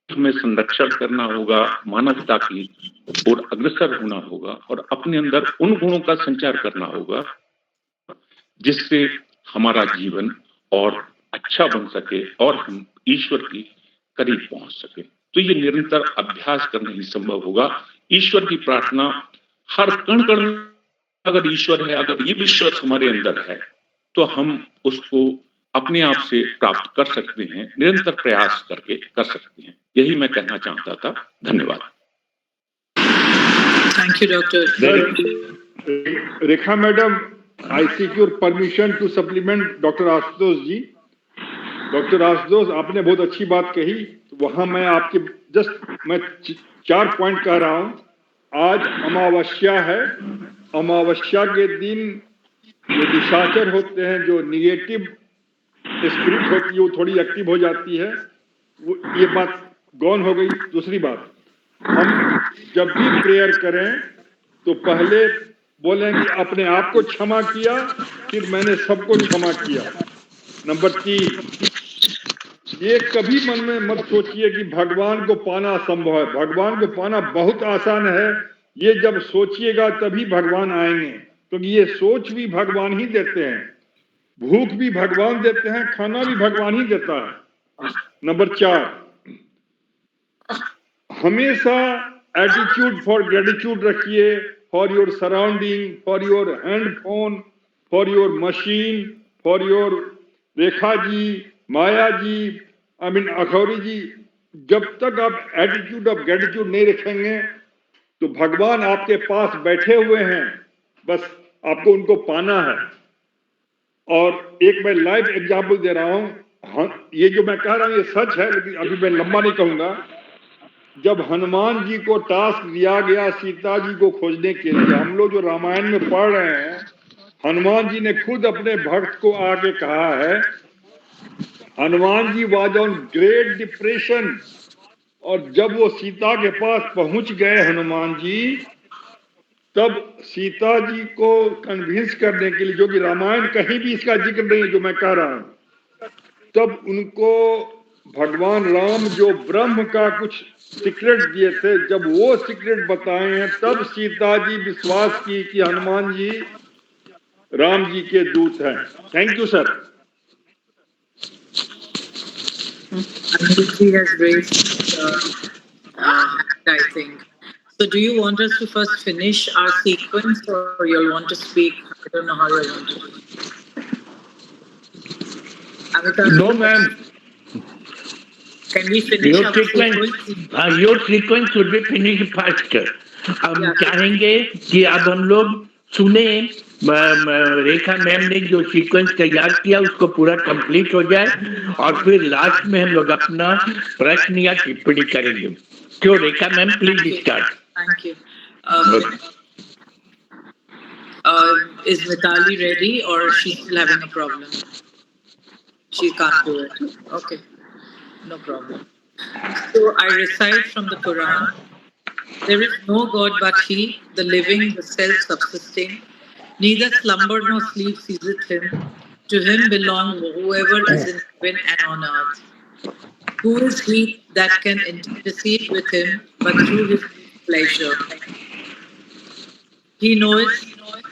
हमें संरक्षण करना होगा, मानवता की और अग्रसर होना होगा, और अपने अंदर उन गुणों का संचार करना होगा जिससे हमारा जीवन और अच्छा बन सके और हम ईश्वर की करीब पहुंच सके। तो ये निरंतर अभ्यास करना ही संभव होगा। ईश्वर की प्रार्थना हर कण कण, अगर ईश्वर है, अगर ये विश्वास हमारे अंदर है, तो हम उसको अपने आप से प्राप्त कर सकते हैं, निरंतर प्रयास करके कर सकते हैं। यही मैं कहना चाहता था। धन्यवाद। Thank you doctor. Rekha madam, I seek your permission to supplement doctor Ashutosh ji. Doctor Ashutosh, आपने बहुत अच्छी बात कही, वहां मैं आपके मैं 4 पॉइंट कह रहा हूं। आज अमावस्या है, अमावस्या के दिन जो निशाचर होते हैं, जो निगेटिव स्पिरिट होती है, वो थोड़ी एक्टिव हो जाती है। वो ये बात गौन हो गई। दूसरी बात, हम जब भी प्रेयर करें तो पहले बोलेंगे अपने आप को क्षमा किया, फिर मैंने सबको क्षमा किया। नंबर 3, ये कभी मन में मत सोचिए कि भगवान को पाना असंभव है। भगवान को पाना बहुत आसान है। ये जब सोचिएगा तभी भगवान आएंगे, क्योंकि ये सोच भी भगवान ही देते हैं, भूख भी भगवान देते हैं, खाना भी भगवान ही देता है। नंबर 4, हमेशा एटीट्यूड फॉर ग्रेटिट्यूड रखिए, for your surrounding, for your handphone, for your machine, for your Rekha ji, Maya ji, Akhouri ji. जब तक आप एटीट्यूड ऑफ ग्रेटिट्यूड नहीं रखेंगे तो भगवान आपके पास बैठे हुए हैं, बस आपको उनको पाना है। और एक मैं लाइव एग्जाम्पल दे रहा हूं। हाँ, ये जो मैं कह रहा हूं ये सच है, लेकिन अभी मैं लंबा नहीं कहूंगा। जब हनुमान जी को टास्क दिया गया सीता जी को खोजने के लिए, हम लोग जो रामायण में पढ़ रहे हैं, हनुमान जी ने खुद अपने भक्त को आके कहा है, Hanuman ji was on great depression. और जब वो सीता के पास पहुंच गए हनुमान जी, तब सीता जी को कन्विंस करने के लिए, जो कि रामायण कहीं भी इसका जिक्र नहीं है जो मैं कह रहा हूं, तब उनको भगवान राम जो ब्रह्म का कुछ सीक्रेट दिए थे, जब वो सीक्रेट बताए हैं, तब सीता जी विश्वास की कि हनुमान जी राम जी के दूत हैं। Thank you sir. Anilji has raised hand, I think. So do you want us to first finish our sequence or you'll want to speak? I don't know how you want to do it. Amitabh, No, ma'am. can we finish Your our sequence, sequence? your sequence should be finished faster. हम Yeah. चाहेंगे कि अब हम लोग सुने, रेखा ma'am ने जो sequence तैयार किया उसको पूरा कंप्लीट हो जाए, और फिर लास्ट में हम लोग अपना प्रश्न या टिप्पणी करेंगे। क्यों Rekha ma'am, please start. Thank you. Is Mitali ready or she's still having a problem? She can't do it. Okay, no problem. So I recite from the Quran. There is no God but He, the living, the self-subsisting. Neither slumber nor sleep seizeth Him. To Him belong whoever is in heaven and on earth. Who is He that can intercede with Him but through His pleasure? He knows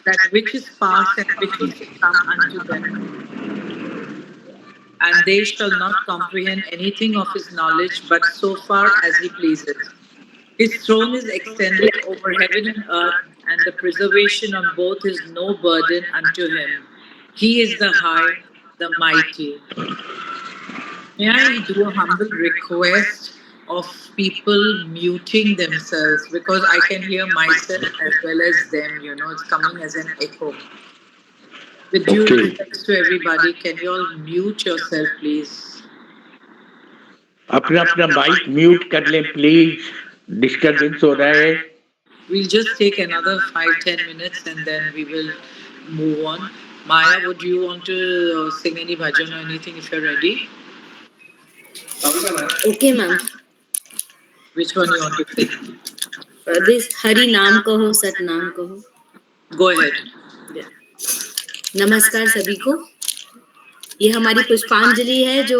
that which is past and which is to come unto them. And they shall not comprehend anything of His knowledge, but so far as He pleaseth. His throne is extended over heaven and earth, and the preservation on both is no burden unto Him. He is the high, the mighty. May I do a humble request of people muting themselves, because I can hear myself as well as them, it's coming as an echo. With due respect to everybody, can you all mute yourself, please? अपना अपना mic mute कर लें please, disturbance हो रहा है। We'll just take another 5-10 minutes and then we will move on. Maya, would you want to sing any bhajan or anything if you're ready? Okay, ma'am. Which one you want to sing? This Hari Naam Kaho, Sat Naam Kaho. Go ahead. Yeah. नमस्कार सभी को। ये हमारी पुष्पांजलि है जो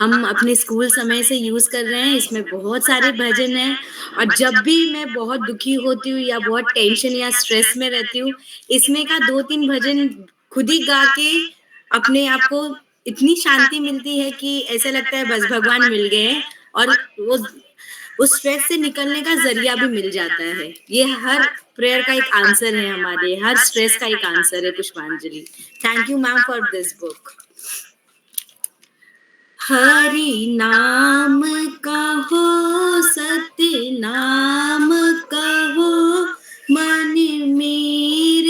हम अपने स्कूल समय से यूज कर रहे हैं। इसमें बहुत सारे भजन हैं, और जब भी मैं बहुत दुखी होती हूँ या बहुत टेंशन या स्ट्रेस में रहती हूँ, इसमें का 2-3 भजन खुद ही गा के अपने आप को इतनी शांति मिलती है कि ऐसा लगता है बस भगवान मिल गए हैं, और वो उस स्ट्रेस से निकलने का जरिया भी मिल जाता है। ये हर प्रेयर का एक आंसर है, हमारे हर स्ट्रेस का एक आंसर है पुष्पांजलि। Thank you ma'am for this book. Hari नाम कहो, सत्य नाम कहो, मन मेरा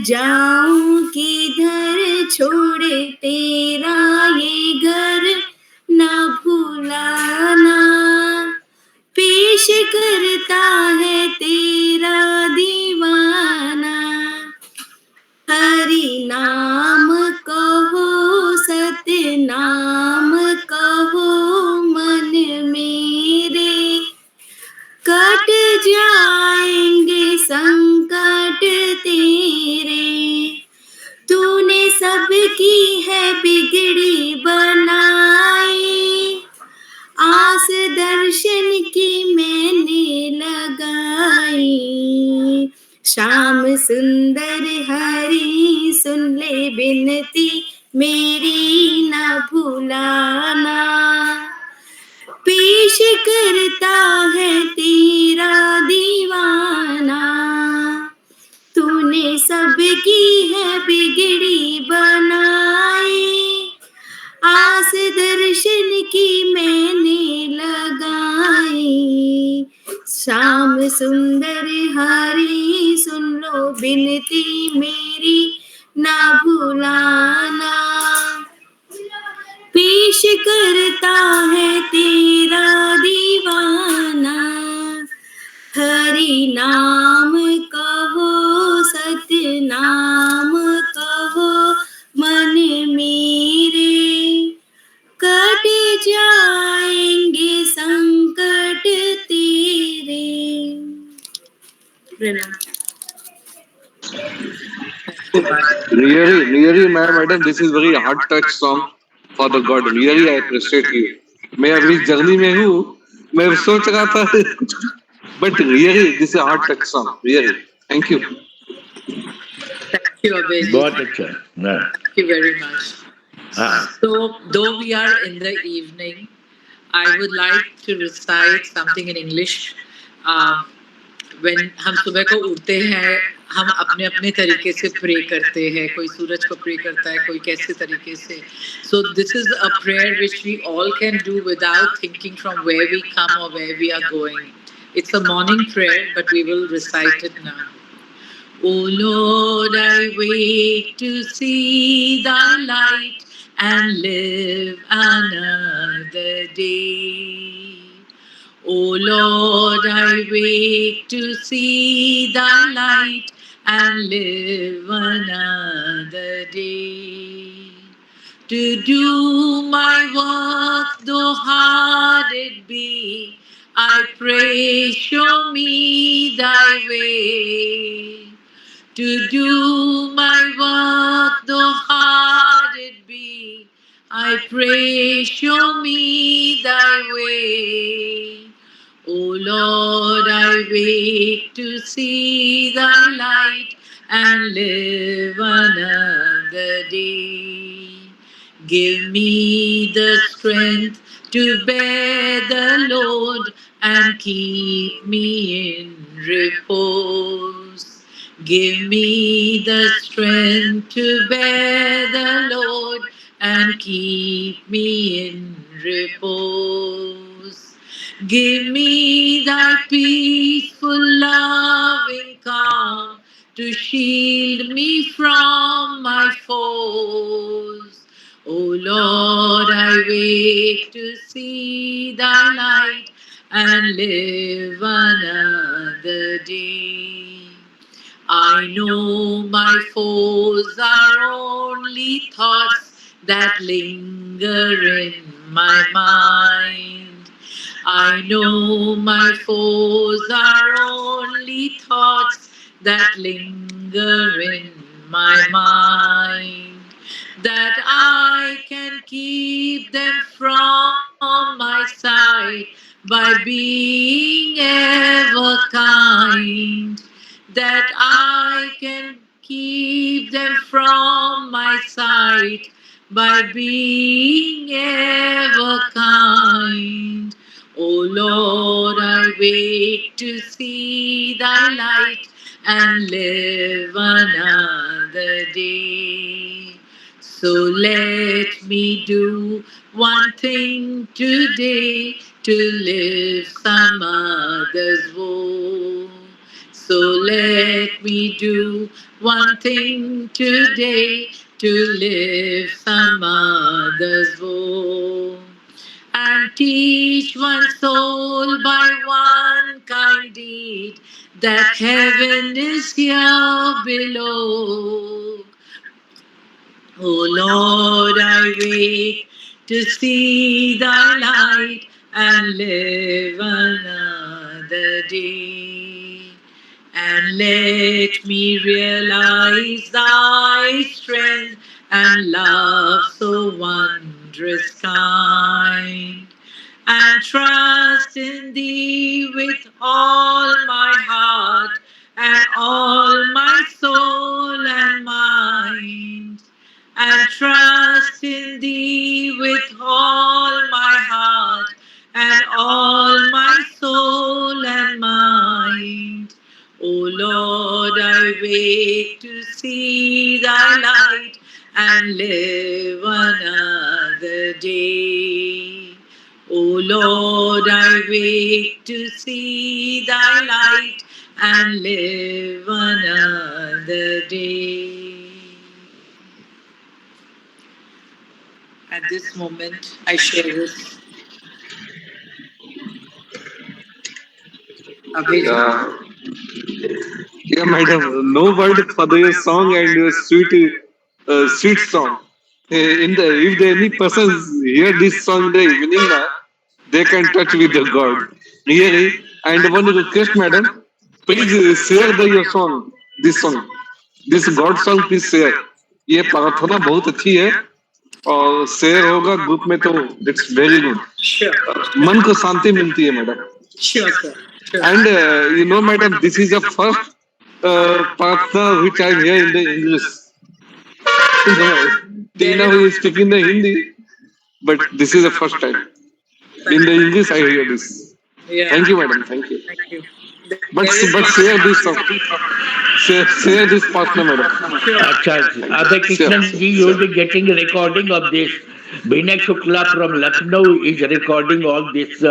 जाऊं किधर छोड़ तेरा ये घर ना भुलाना, पेश करता है तेरा दीवाना। हरि नाम कहो सतनाम कहो मन मेरे, कट जाएंगे संकट तेरे। तूने सबकी है बिगड़ी बनाई, आस दर्शन की मैंने लगाई। श्याम सुंदर हरि सुन ले बिनती मेरी न भुलाना, पेश करता है तेरा दीवाना। तूने सबकी है बिगड़ी बनाई, आस दर्शन की मैंने लगाई। श्याम सुंदर हरि सुन लो बिनती मेरी ना भुलाना, पेश करता है तेरा दीवाना। हरि नाम कहो सतनाम कहो मन मेरे, कट जाएंगे संकट तेरे। Really, madam, this is very heart touch song for the God. Really, I appreciate you. मैं अभी जर्नी में हूँ, मैं सोच रहा था, but really, this is a heart touch song. Really, thank you. Thank you, Abhay. बहुत अच्छा। हाँ, Thank you very much. हाँ। So, though we are in the evening, I would like to recite something in English. When हम सुबह को उठते हैं, हम अपने अपने तरीके से प्रे करते हैं, कोई सूरज को प्रे करता है, कोई कैसे तरीके से. So this is a prayer which we all can do without thinking from where we come or where we are going. It's a morning prayer, but we will recite it now. O Lord, I wait to see thy light and live another day. O Lord, I wait to see thy light and live another day. To do my work, though hard it be, I pray, show me thy way. To do my work, though hard it be, I pray, show me thy way. O Lord, I wait to see thy light and live another day. Give me the strength to bear the load and keep me in repose. Give me the strength to bear the load and keep me in repose. Give me thy peaceful, loving calm to shield me from my foes. O Lord, I wait to see thy light and live another day. I know my foes are only thoughts that linger in my mind. I know my foes are only thoughts that linger in my mind, that I can keep them from my sight by being ever kind, that I can keep them from my sight by being ever kind. O Lord, I wait to see thy light and live another day. So let me do one thing today to live some other's woe. So let me do one thing today to live some other's woe, and teach one soul by one kind deed that heaven is here below. O Lord, I wait to see thy light and live another day. And let me realize thy strength and love so wondrous kind, and trust in thee with all my heart and all my soul and mind, and trust in thee with all my heart and all my soul and mind. O Lord, I wait to see thy light and live another day. O Lord, I wait to see thy light and live another day. At this moment, I share this. Yeah, yeah, madam. No word for your song and your sweet song. In the if there any persons hear this song in the evening, they can touch with the God. Really, and one request, madam, please share your song, this God song, please share. ये प्रार्थना बहुत अच्छी है और share होगा group में तो it's very good. मन को शांति मिलती है madam. Sure, sir. Sure. And you know, madam, this is the first partner which I hear in the English. Tina who is speaking the Hindi, but this is the first time. In the English, I hear this. Yeah. Thank you, madam. Thank you. Thank you. But share this song. Share this partner, madam. अच्छा, Abhay Krishnan ji, you will be getting a recording of this. Vinay Shukla from Lucknow is recording all this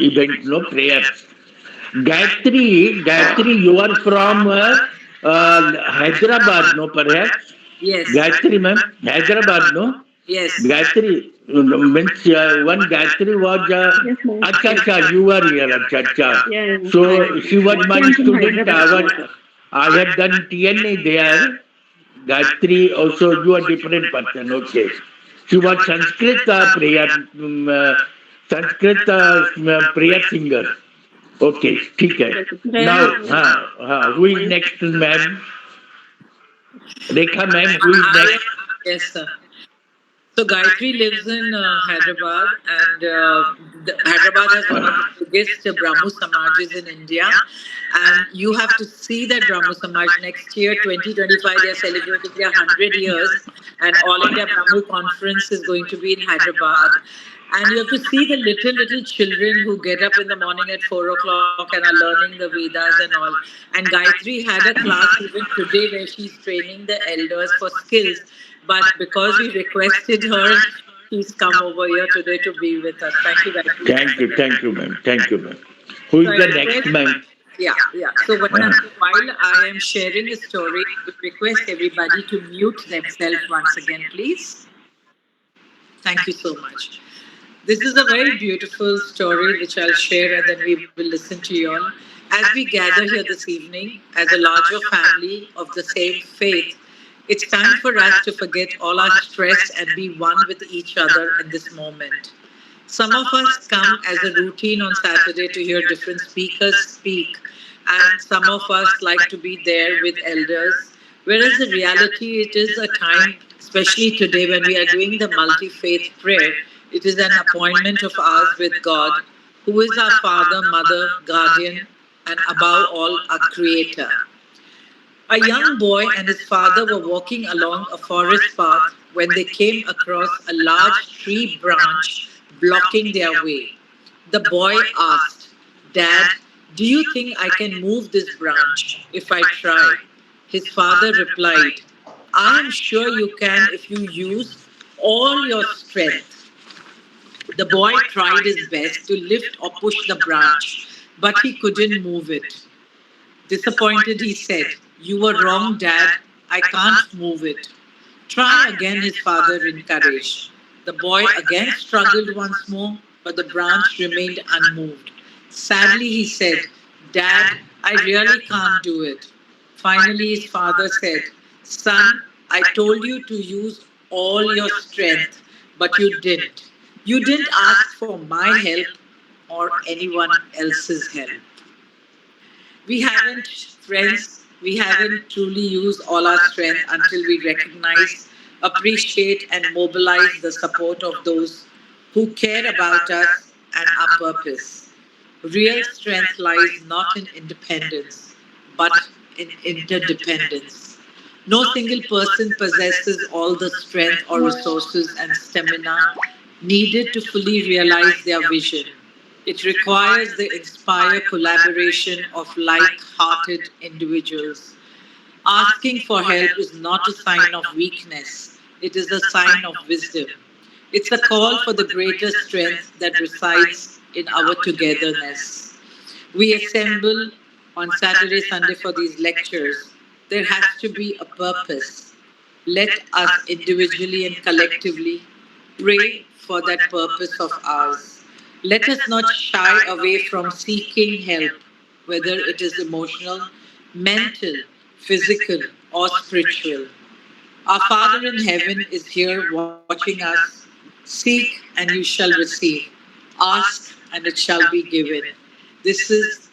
event, no prayers. Gayatri, you are from Hyderabad, no, perhaps? Yes. Gayatri, ma'am, Hyderabad, no? Yes. Gayatri, means one Gayatri was, acha, you were here, acha. Yes. So she was my Yes, student. Hyderabad. I had done TNA there. Gayatri, also you are different person, okay. She was Sanskrit prayer singer. Okay, ठीक है. Now, who is next, ma'am? Rekha, ma'am, who is next? Yes, sir. So Gayatri lives in Hyderabad, and Hyderabad has one of the biggest Brahmo Samajas in India. And you have to see that Brahmo Samaj next year, 2025, they are celebrating their 100 years, and All India Brahmo Conference is going to be in Hyderabad. And you have to see the little children who get up in the morning at 4 o'clock and are learning the Vedas and all. And Gayatri had a class even today where she's training the elders for skills. But because we requested her, she's come over here today to be with us. Thank you, Gayatri. Thank you, ma'am. Who is the next, ma'am? Yeah. So while I am sharing a story, I would request everybody to mute themselves once again, please. Thank you so much. This is a very beautiful story which I'll share, and then we will listen to you all. As we gather here this evening as a larger family of the same faith, it's time for us to forget all our stress and be one with each other in this moment. Some of us come as a routine on Saturday to hear different speakers speak, and some of us like to be there with elders, whereas in reality it is a time, especially today when we are doing the multi-faith prayer, it is an appointment of ours with God, who is our Father, Mother, Guardian, and above all, our Creator. A young boy and his father were walking along a forest path when they came across a large tree branch blocking their way. The boy asked, "Dad, do you think I can move this branch if I try?" His father replied, "I am sure you can if you use all your strength." The boy tried his best to lift or push the branch, but he couldn't move it. Disappointed, he said, "You were wrong, Dad. I can't move it." "Try again," his father encouraged. The boy again struggled once more, but the branch remained unmoved. Sadly, he said, "Dad, I really can't do it." Finally, his father said, "Son, I told you to use all your strength, but you didn't. You didn't ask for my help or anyone else's help." We haven't truly used all our strength until we recognize, appreciate, and mobilize the support of those who care about us and our purpose. Real strength lies not in independence, but in interdependence. No single person possesses all the strength or resources and stamina needed to fully realize their vision. It requires the inspired collaboration of like hearted individuals. Asking for help is not a sign of weakness, it is a sign of wisdom. It's a call for the greater strength that resides in our togetherness. We assemble on Saturday, Sunday for these lectures. There has to be a purpose. Let us individually and collectively pray for that purpose of ours. Let us not shy away from seeking help, whether it is emotional, mental, physical, or spiritual. Our Father in heaven is here watching us. Seek and you shall receive. Ask and it shall be given. This is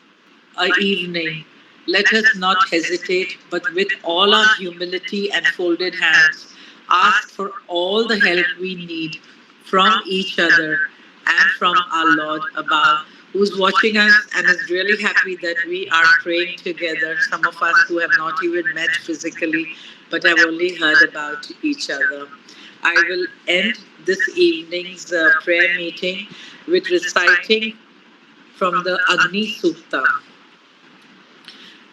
a evening. Let us not hesitate, but with all our humility and folded hands, ask for all the help we need from each other and from our Lord above, who's watching us and is really happy that we are praying together. Some of us who have not even met physically, but have only heard about each other. I will end this evening's prayer meeting with reciting from the Agni Sukta.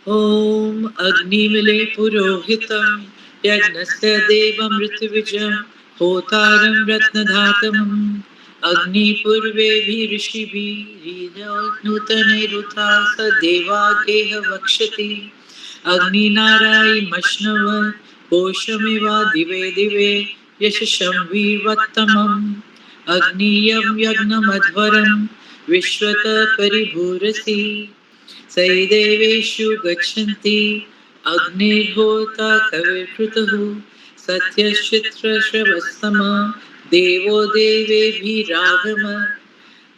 Om Agnimile Purohitam Yagnasya Devam Ritvijan Hotaram Ratnadhatam Agni Purve Rishibi Nutane Rutasa Deva Geha Vakshati Agni Narai Mashnava Poshamiva Dive Dive Yashasham Virvattamam Agniyam Yagnamadvaram Vishwata Paribhurasi Sai Deveshu Gachanti Agnirhota Kavirkrutahu Satyashitra Shavastama Devo Deve Viragama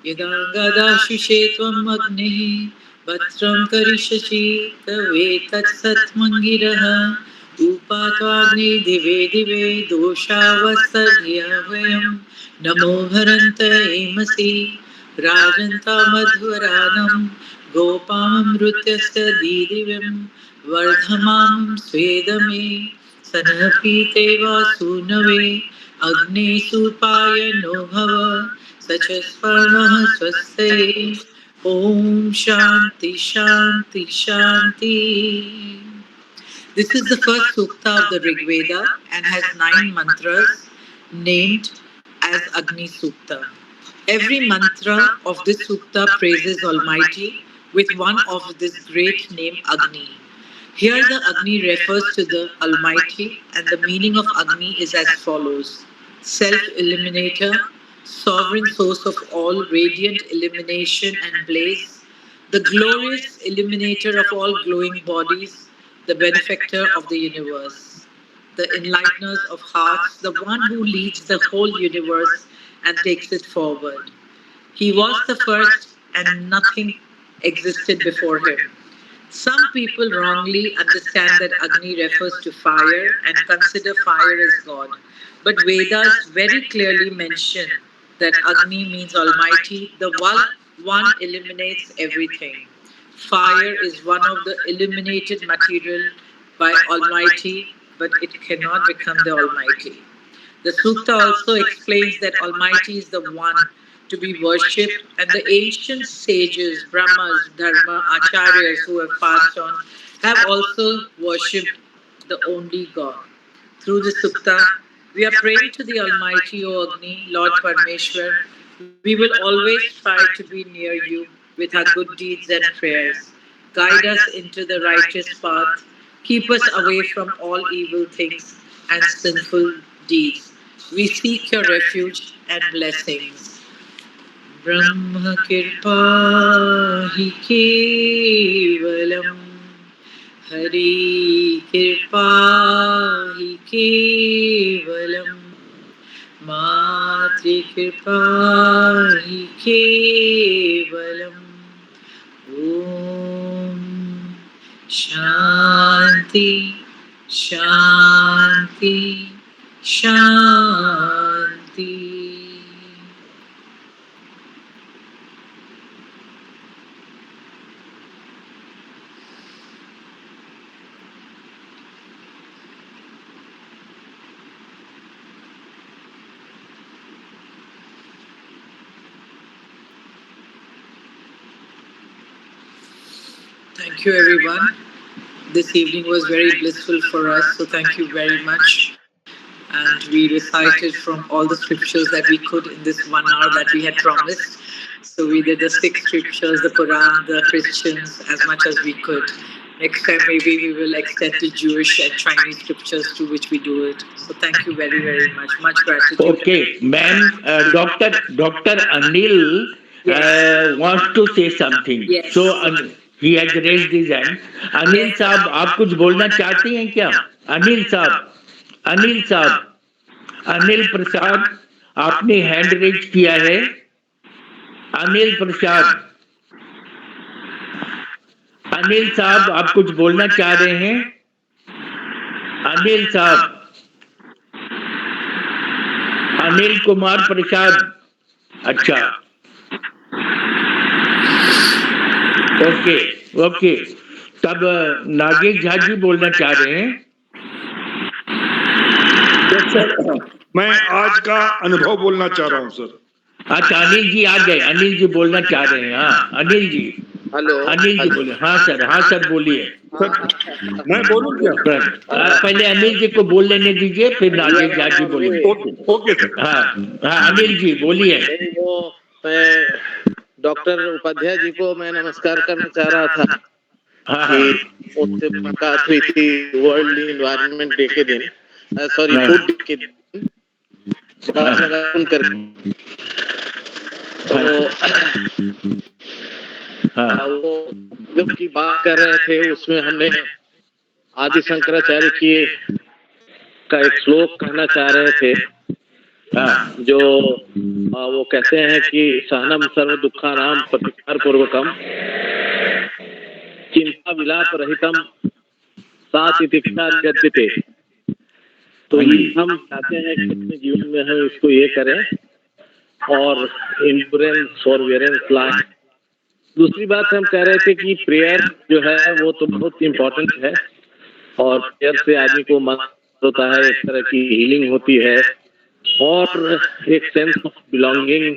Yadangadasushetvam Agni Vatram Karishashi Tave Tatsatmangiraha Upatvagni Dive Dive Doshavasarhyavayam Namo Bharanta Emasi Rajanta Madhvaranam Gopam Rutyasya Didivim Vardhamam Svedame Sanapite Vasunave Agni Supaya Nobhava Sachasparmaha Swastai Om Shanti Shanti Shanti. This is the first sukta of the Rig Veda and has 9 mantras named as Agni Sukta. Every mantra of this sukta praises Almighty with one of this great name Agni. Here the Agni refers to the Almighty and the meaning of Agni is as follows. Self-eliminator, sovereign source of all, radiant illumination and blaze, the glorious illuminator of all glowing bodies, the benefactor of the universe, the enlightener of hearts, the one who leads the whole universe and takes it forward. He was the first and nothing existed before him. Some people wrongly understand that Agni refers to fire and consider fire as God. But Vedas very clearly mention that Agni means Almighty, the one illuminates everything. Fire is one of the illuminated material by Almighty, but it cannot become the Almighty. The Sukta also explains that Almighty is the one to be worshipped, and the ancient sages, Brahmas, Dharma, Acharyas who have passed on, have also worshipped the only God. Through the Sukta, we are praying to the Almighty, O Agni, Lord Parmeshwar. We will always try to be near you. with our good deeds and prayers. Guide us into the righteous path. Keep us away from all evil things and sinful deeds. We seek your refuge and blessings. Brahma Kirpa hi Kevalam, Hari Kirpa hi Kevalam, Matri Kirpa hi Kevalam. Om Shanti, Shanti, Shanti. Thank you, everyone. This evening was very blissful for us, so thank you very much. And we recited from all the scriptures that we could in this 1 hour that we had promised. So we did the 6 scriptures, the Quran, the Christians, as much as we could. Next time, maybe we will extend to Jewish and Chinese scriptures to which we do it. So thank you very, very much. Much gratitude. Okay, ma'am, Dr. Anil wants to say something. Yes. So he has raised his hand. Anil साहब, आप कुछ बोलना चाहती हैं क्या? अनिल साहब, अनिल प्रसाद, आपने hand raise किया है. अनिल प्रसाद, अनिल साहब, आप कुछ बोलना चाह रहे हैं? अनिल साहब, अनिल कुमार प्रसाद. अच्छा, ओके. तब नागेश झा जी बोलना चाह रहे हैं. मैं आज का अनुभव बोलना चाह रहा हूँ सर. अच्छा, अनिल जी आ गए. अनिल जी बोलना चाह रहे हैं. हाँ, अनिल जी. हेलो. अनिल जी बोले. हाँ सर बोलिए. मैं बोलूँ क्या? पहले अनिल जी को बोल लेने दीजिए, फिर नागेश झा जी बोलेंगे. Okay sir. हाँ, अनिल जी बोलिए. डॉक्टर उपाध्याय जी को मैं नमस्कार करना चाह रहा था. हाँ. उससे मुलाकात हुई थी वर्ल्ड इन्वायरमेंट डे के दिन, सॉरी फूड डे के दिन. वो जब की बात कर रहे थे उसमें हमने आदि शंकराचार्य की का एक श्लोक कहना चाह रहे थे. जो वो कहते हैं कि सहनम सर्व दुखानाम प्रतिकार पूर्वकम चिंता विलाप रहितम सात तितिक्षा गद्यते. तो ये हम चाहते हैं कि अपने जीवन में हम इसको ये करें और इंड्योरेंस फॉरबियरेंस लाए. दूसरी बात हम कह रहे थे कि प्रेयर जो है वो तो बहुत इम्पोर्टेंट है और प्रेयर से आदमी को मन होता है, एक तरह की हीलिंग होती है और एक सेंस ऑफ बिलोंगिंग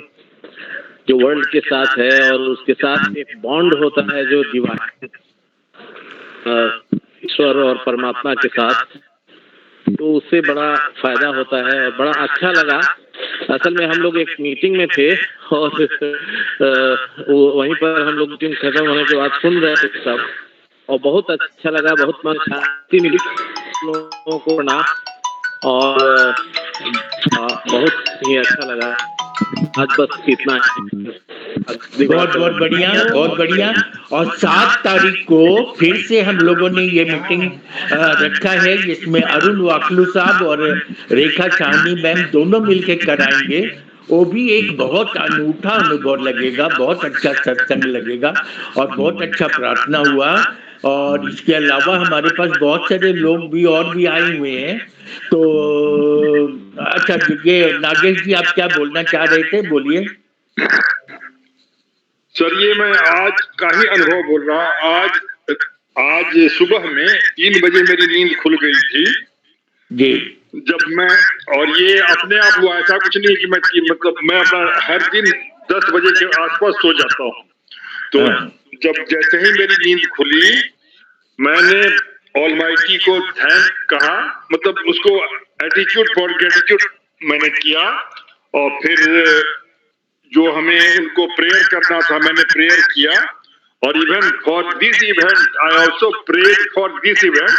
जो वर्ल्ड के साथ है और उसके साथ एक बॉन्ड होता है जो डिवाइन ईश्वर और परमात्मा के साथ. तो उससे बड़ा फायदा होता है और बड़ा अच्छा लगा. असल में हम लोग एक मीटिंग में थे और वहीं पर हम लोग मीटिंग खत्म होने के बाद सुन रहे थे सब और बहुत अच्छा लगा. बहुत मन शांति मिली लोगों को ना और बहुत ही अच्छा लगा. आज बस इतना है. बहुत बढ़िया. और 7 तारीख को फिर से हम लोगों ने ये मीटिंग रखा है जिसमें अरुण वाकलू साहब और रेखा शाहनी मैम दोनों मिलकर कराएंगे. वो भी एक बहुत अनूठा अनुभव लगेगा, बहुत अच्छा सत्संग लगेगा और बहुत अच्छा प्रार्थना हुआ. और इसके अलावा हमारे पास बहुत सारे लोग भी और भी आए हुए हैं. तो अच्छा, ये नागेश जी आप क्या बोलना चाह रहे थे, बोलिए. सर ये मैं आज का ही अनुभव बोल रहा हूँ. आज सुबह में 3 बजे मेरी नींद खुल गई थी जी. जब मैं, और ये अपने आप हुआ, ऐसा कुछ नहीं कि मैं अपना हर दिन 10 बजे के आसपास सो जाता हूँ. तो जब जैसे ही मेरी नींद खुली मैंने ऑलमाइटी को थैंक कहा, मतलब उसको एटीट्यूड फॉर ग्रेटिट्यूड मैंने किया. और फिर जो हमें उनको प्रेयर करना था, मैंने प्रेयर किया। और even for this event I also prayed for this event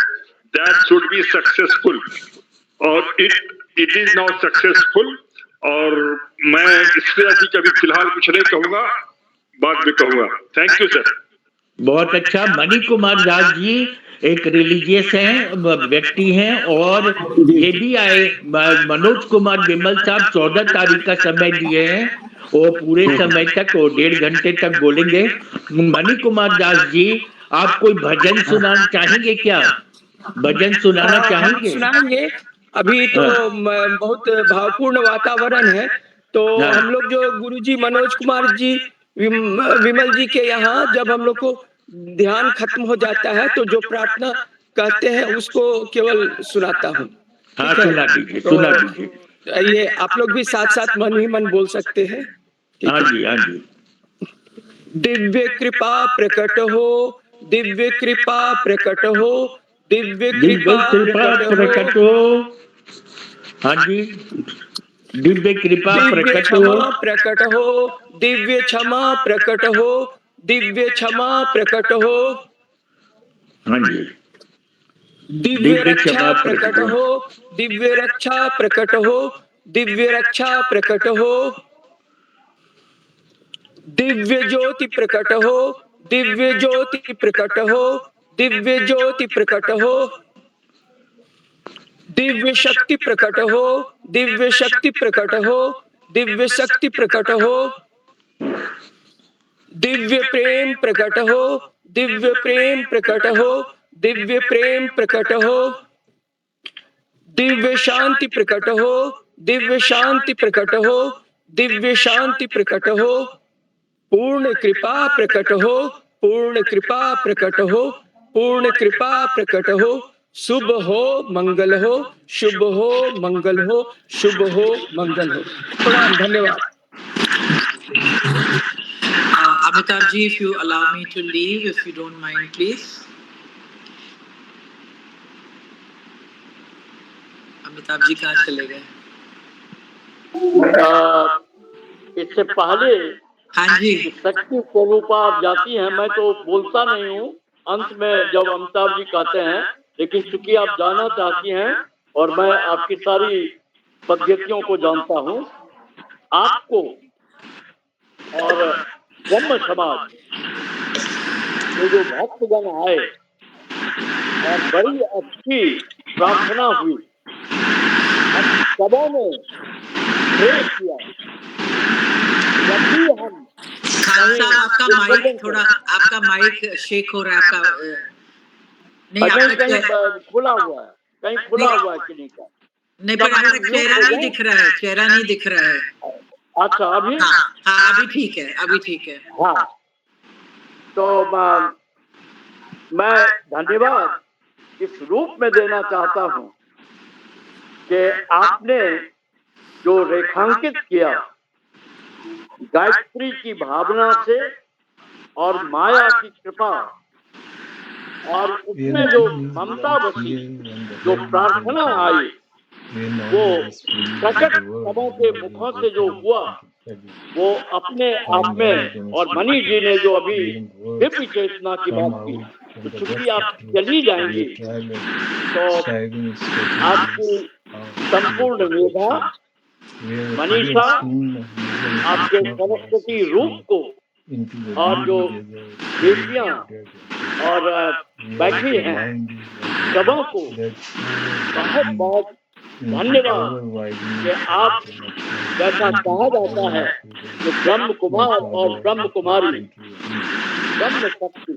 that should be successful, और इट इज नाउ सक्सेसफुल। और मैं इससे अधिक अभी फिलहाल कुछ नहीं कहूंगा, बाद में कहूंगा। Thank you sir. बहुत अच्छा। मणि कुमार दास जी एक रिलीजियस हैं, व्यक्ति हैं, और ये भी आए। मनोज कुमार विमल साहब 14 तारीख का समय दिए हैं, वो पूरे समय तक, वो 1.5 घंटे तक बोलेंगे। मणि कुमार दास जी, आप कोई भजन सुनाना चाहेंगे क्या? भजन सुनाना चाहेंगे? सुनाएंगे। अभी तो बहुत भावपूर्ण वातावरण है, तो हम लोग जो गुरुजी मनोज कुमार जी विमल जी के यहाँ जब हम लोग को ध्यान खत्म हो जाता है तो जो प्रार्थना कहते हैं उसको केवल सुनाता हूँ। हाँ, सुना दीजिए, सुना दीजिए। ये आप लोग भी साथ साथ मन ही मन बोल सकते हैं। हाँ जी, हाँ जी। दिव्य कृपा प्रकट हो, दिव्य कृपा प्रकट हो, दिव्य कृपा प्रकट हो। हाँ जी, दिव्य कृपा प्रकट हो, प्रकट हो, दिव्य क्षमा प्रकट हो, दिव्य क्षमा प्रकट हो। हाँ जी, दिव्य रक्षा प्रकट हो, दिव्य रक्षा प्रकट हो, दिव्य रक्षा प्रकट हो। दिव्य ज्योति प्रकट हो, दिव्य ज्योति प्रकट हो, दिव्य ज्योति प्रकट हो। दिव्य शक्ति प्रकट हो, दिव्य शक्ति प्रकट हो, दिव्य शक्ति प्रकट हो। दिव्य प्रेम प्रकट हो, दिव्य प्रेम प्रकट हो, दिव्य प्रेम प्रकट हो। दिव्य शांति प्रकट हो, दिव्य शांति प्रकट हो, दिव्य शांति प्रकट हो। पूर्ण कृपा प्रकट हो, पूर्ण कृपा प्रकट हो, पूर्ण कृपा प्रकट हो। शुभ हो, मंगल हो, शुभ हो, मंगल हो, शुभ हो, मंगल हो। प्रणाम, धन्यवाद। Amitabh ji, if you allow me to leave, if you don't mind, please. Amitabh ji कहाँ चले गए? इससे पहले हाँ जी, शक्ति स्वरूपा आप जाती हैं, मैं तो बोलता नहीं हूँ अंत में जब अमिताभ जी कहते हैं, लेकिन चूंकि आप जाना चाहती हैं और मैं आपकी सारी पद्धतियों को जानता हूँ, आपको और ब्रह्म समाज ये जो भक्तगण आए और बड़ी अच्छी प्रार्थना हुई, सबों ने प्रेयर किया। जब भी हम खालसा आपका माइक थोड़ा, आपका माइक शेक हो रहा है, आपका नहीं, कहीं खुला हुआ है, कहीं खुला हुआ है किन्हीं का नहीं, पर आपका चेहरा नहीं दिख रहा है, चेहरा नहीं दिख रहा है। अच्छा, अभी हाँ, अभी ठीक है, अभी ठीक है। हाँ, तो मैं धन्यवाद इस रूप में देना चाहता हूँ कि आपने जो रेखांकित किया गायत्री की भावना से और माया की कृपा, और उसमें जो ममता बसी, जो प्रार्थना आई, वो प्रकट सबों के मुखों से जो हुआ, वो अपने आप में, और मणि जी ने जो अभी दिव्य चेतना की बात की, तो चूंकि आप चली जाएंगी तो आपकी संपूर्ण मेधा, मनीषा, आपके सरस्वती रूप को, और जो बेटियां और बैठी हैं सबों को बहुत बहुत धन्यवाद कि आप, जैसा कहा जाता है कि ब्रह्म कुमार और ब्रह्म कुमारी, ब्रह्म शक्ति,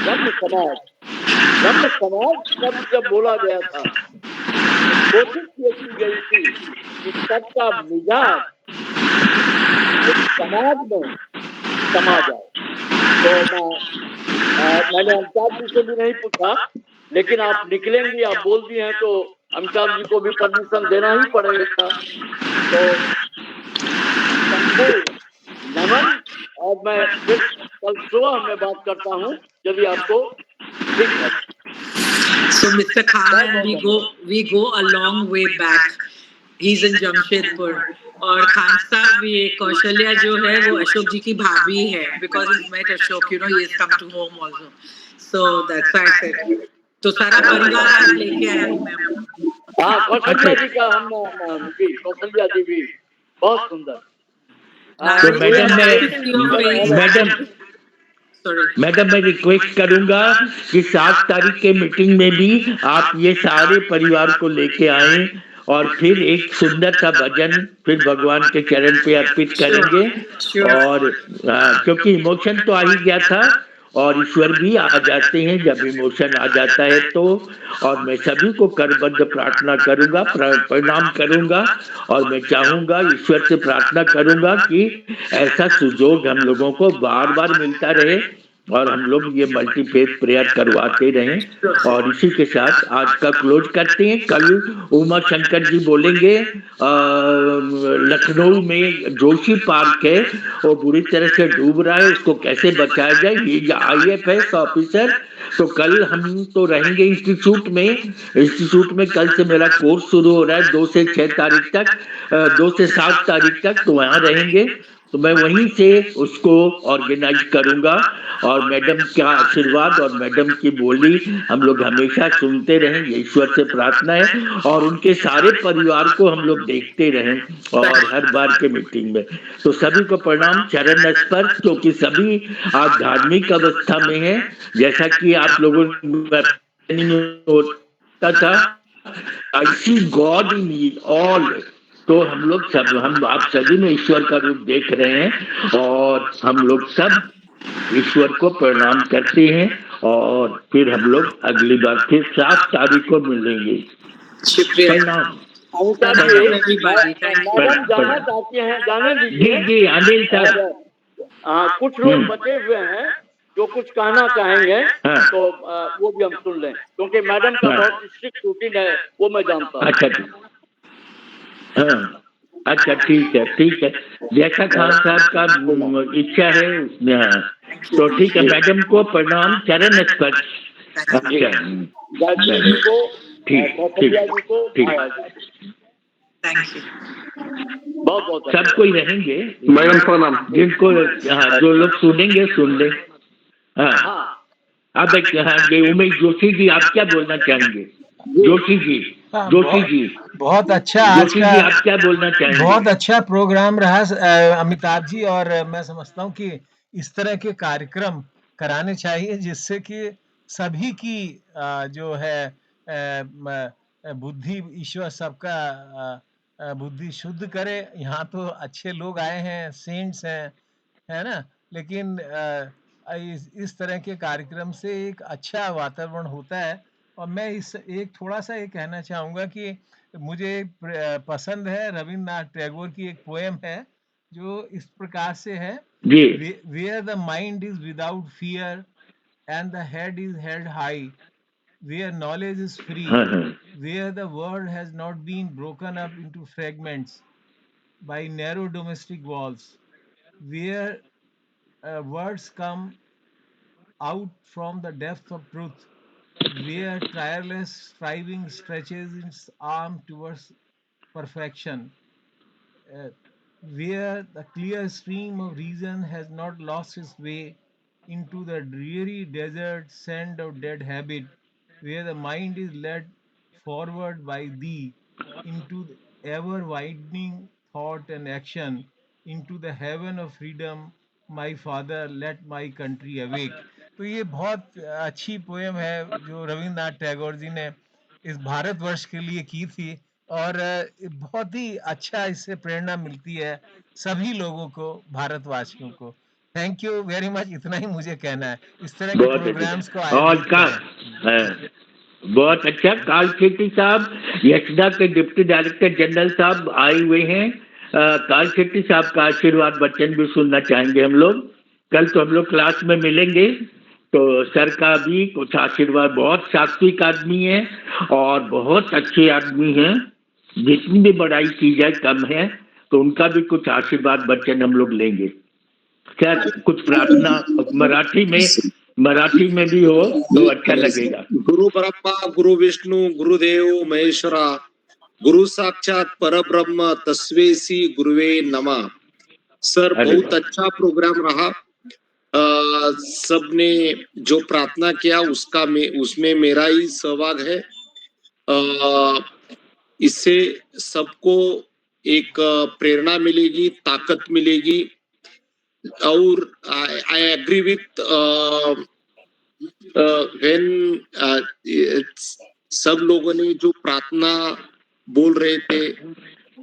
ब्रह्म समाज शब्द जब बोला गया था, कोशिश ये की गई थी कि सबका मिजाज इस समाज में समा जाए। तो मैंने अमिताभ जी से भी नहीं पूछा, लेकिन आप निकलेंगी, आप बोल दिए हैं तो अमिताभ जी को भी परमिशन देना ही पड़ेगा। तो नमन, और मैं फिर कल सुबह में बात करता हूँ यदि आपको ठीक है। So Mr. Khan, we go a long way back. He's in Jamshedpur. और खान साहब ये कौशल्या जो है वो अशोक जी की भाभी है, because is met Ashok, you know, he has come to home also, so that's why I said. तो सारा परिवार आज लेके आई हूँ मैं। हाँ, कौशल्या जी का हम भी, कौशल्या जी भी बहुत सुंदर। तो मैडम मैं रिक्वेस्ट करूंगा कि 7 तारीख के मीटिंग में भी आप ये सारे परिवार को लेके आएं और फिर एक सुंदर सा भजन फिर भगवान के चरण पे अर्पित करेंगे। और क्योंकि इमोशन तो आ ही गया था और ईश्वर भी आ जाते हैं जब इमोशन आ जाता है तो। और मैं सभी को करबद्ध प्रार्थना करूंगा, प्रणाम करूंगा और मैं चाहूंगा, ईश्वर से प्रार्थना करूंगा कि ऐसा सुजोग हम लोगों को बार बार मिलता रहे और हम लोग ये मल्टीफेथ प्रेयर करवाते रहें। और इसी के साथ आज का क्लोज करते हैं। कल उमा शंकर जी बोलेंगे। लखनऊ में जोशी पार्क है, वो बुरी तरह से डूब रहा है, उसको कैसे बचाया जाए, ये IFS ऑफिसर। तो कल हम तो रहेंगे इंस्टीट्यूट में कल से मेरा कोर्स शुरू हो रहा है 2 से 6 तारीख तक, 2 से 7 तारीख तक, तो वहाँ रहेंगे। तो मैं वहीं से उसको ऑर्गेनाइज करूंगा और मैडम का आशीर्वाद और मैडम की बोली हम लोग हमेशा सुनते रहें, ये ईश्वर से प्रार्थना है। और उनके सारे परिवार को हम लोग देखते रहें और हर बार के मीटिंग में। तो सभी को प्रणाम, चरण स्पर्श, क्योंकि सभी आज धार्मिक अवस्था में है। जैसा कि आप लोगों होता था, आई सी गॉड इन ऑल। तो हम लोग सब, हम आप सभी में ईश्वर का रूप देख रहे हैं और हम लोग सब ईश्वर को प्रणाम करते हैं। और फिर हम लोग अगली बार फिर 7 तारीख को मिलेंगे। प्रणाम। मैडम जाना चाहते हैं, जाने दीजिए। जी अनिल साहब, कुछ लोग बचे हुए हैं जो कुछ कहना चाहेंगे, तो वो भी हम सुन लें, क्योंकि मैडम का बहुत स्ट्रिक्ट रूटीन है, वो मैं जानता हूँ। अच्छा ठीक है, जैसा खान साहब का इच्छा है उसमें। तो ठीक है, मैडम को प्रणाम, चरण स्पर्श। अच्छा ठीक, बहुत सब कोई रहेंगे मैडम प्रणाम। जिनको जो लोग सुनेंगे सुन ले। अब उमेश जोशी जी, आप क्या बोलना चाहेंगे? जोशी जी बहुत अच्छा, आज का आप क्या बोलना चाहेंगे? बहुत अच्छा प्रोग्राम रहा अमिताभ जी। और मैं समझता हूँ कि इस तरह के कार्यक्रम कराने चाहिए जिससे कि सभी की जो है बुद्धि, ईश्वर सबका बुद्धि शुद्ध करे। यहाँ तो अच्छे लोग आए हैं, सेंट्स हैं, है ना, लेकिन इस तरह के कार्यक्रम से एक अच्छा वातावरण होता है। और मैं इस एक थोड़ा सा ये कहना चाहूँगा कि मुझे पसंद है रविन्द्रनाथ टैगोर की एक पोएम है जो इस प्रकार से है, where the mind is without fear and the head is held high, where knowledge is free, where the world has not been broken up into fragments by narrow domestic walls, where words come out from the depth of truth, where tireless striving stretches its arm towards perfection, where the clear stream of reason has not lost its way into the dreary desert sand of dead habit, where the mind is led forward by thee into the ever widening thought and action, into the heaven of freedom, my father, let my country awake. तो ये बहुत अच्छी poem है जो रविन्द्रनाथ टैगोर जी ने इस भारतवर्ष के लिए की थी और बहुत ही अच्छा इससे प्रेरणा मिलती है सभी लोगों को, भारतवासियों को। थैंक यू वेरी मच, इतना ही मुझे कहना है। इस तरह के प्रोग्राम्स को बहुत अच्छा। काल शेट्टी साहब, यशदा के डिप्टी डायरेक्टर जनरल साहब आए हुए हैं। काल शेट्टी साहब का आशीर्वाद वचन भी सुनना चाहेंगे हम लोग। कल तो हम लोग क्लास में मिलेंगे, तो सर का भी कुछ आशीर्वाद। बहुत सात्विक आदमी है और बहुत अच्छे आदमी हैं, जितनी भी बड़ाई की जाए कम है, तो उनका भी कुछ आशीर्वाद वचन हम लोग लेंगे। क्या कुछ प्रार्थना मराठी में भी हो तो अच्छा लगेगा। गुरु ब्रह्मा गुरु विष्णु गुरुदेव महेश्वरा, गुरु साक्षात परब्रह्म तस्मै श्री गुरुवे नमः। सर अरे बहुत वाह। अच्छा प्रोग्राम रहा। सबने जो प्रार्थना किया उसमें मेरा ही सहभाग है। इससे सबको एक प्रेरणा मिलेगी, ताकत मिलेगी। और आई एग्री विथ व्हेन सब लोगों ने जो प्रार्थना बोल रहे थे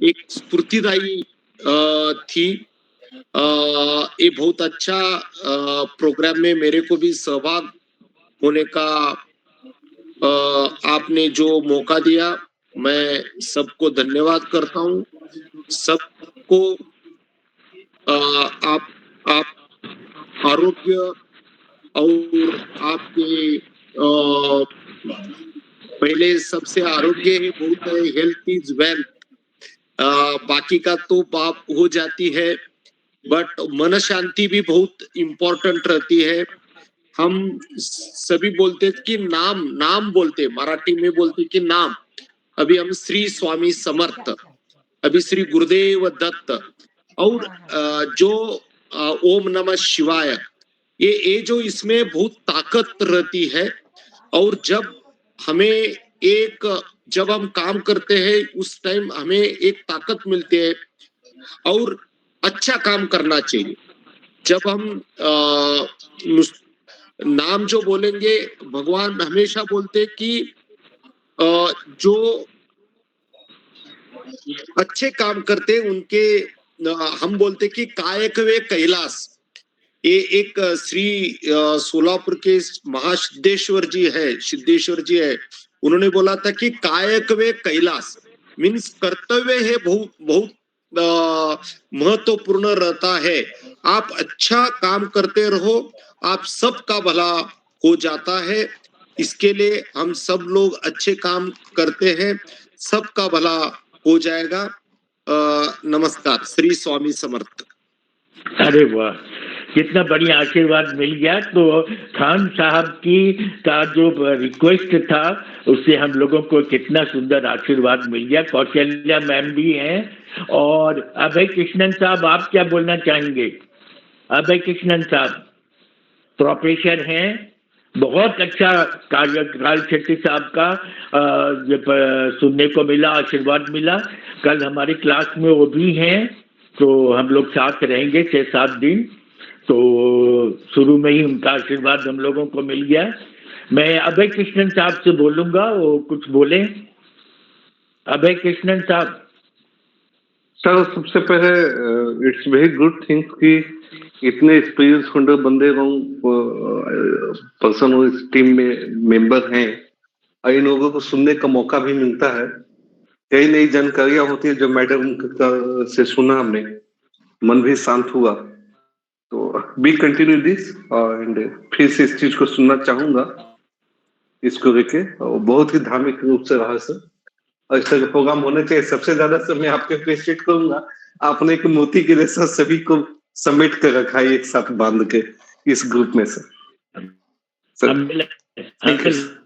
एक स्फूर्तिदायी थी। ये बहुत अच्छा प्रोग्राम में मेरे को भी सहभाग होने का आपने जो मौका दिया, मैं सबको धन्यवाद करता हूँ। सबको आप आरोग्य और आपके पहले सबसे आरोग्य ही बहुत है, हेल्थ इज वेल्थ। बाकी का तो पाप हो जाती है, बट मन शांति भी बहुत इम्पोर्टेंट रहती है। हम सभी बोलते कि नाम बोलते, मराठी में बोलते कि नाम। अभी हम श्री स्वामी समर्थ, अभी श्री गुरुदेव दत्त और जो ओम नमः शिवाय, ये जो इसमें बहुत ताकत रहती है। और जब हम काम करते हैं उस टाइम हमें एक ताकत मिलती है और अच्छा काम करना चाहिए। जब हम नाम जो बोलेंगे, भगवान हमेशा बोलते कि जो अच्छे काम करते उनके हम बोलते कि कायक वे कैलाश। ये एक श्री सोलापुर के महासिद्धेश्वर जी है, उन्होंने बोला था कि कायक वे कैलाश मीन्स कर्तव्य है बहुत महत्वपूर्ण रहता है। आप अच्छा काम करते रहो, आप सबका भला हो जाता है। इसके लिए हम सब लोग अच्छे काम करते हैं, सबका भला हो जाएगा। नमस्कार, श्री स्वामी समर्थ। अरे वाह, कितना बढ़िया आशीर्वाद मिल गया। तो खान साहब का जो रिक्वेस्ट था उससे हम लोगों को कितना सुंदर आशीर्वाद मिल गया। कौशल्या मैम भी हैं और अभय कृष्णन साहब, आप क्या बोलना चाहेंगे? अभय कृष्णन साहब प्रोफेसर हैं, बहुत अच्छा कार्य काल शेट्टी साहब का सुनने को मिला, आशीर्वाद मिला। कल हमारी क्लास में वो भी हैं, तो हम लोग साथ रहेंगे 6-7 दिन। तो शुरू में ही उनका आशीर्वाद हम लोगों को मिल गया। मैं अभय कृष्णन साहब से बोलूंगा, वो कुछ बोले। अभय कृष्णन साहब। सर सबसे पहले इट्स वेरी गुड थिंग कि इतने एक्सपीरियंस होल्डर बंदे पर्सन इस टीम में मेंबर हैं और इन लोगों को सुनने का मौका भी मिलता है। कई नई जानकारियां होती है जो मैडम से सुना हमने, मन भी शांत हुआ। तो बी कंटिन्यू दिस एंड फिर से इस चीज को सुनना चाहूंगा इसको लेके। बहुत ही धार्मिक रूप से रहा सर, और इस तरह के प्रोग्राम होने चाहिए। सबसे ज्यादा सर मैं आपके अप्रिशिएट करूंगा, आपने एक मोती के जैसा सभी को समेट कर रखा है एक साथ बांध के इस ग्रुप में सर। Thank you sir.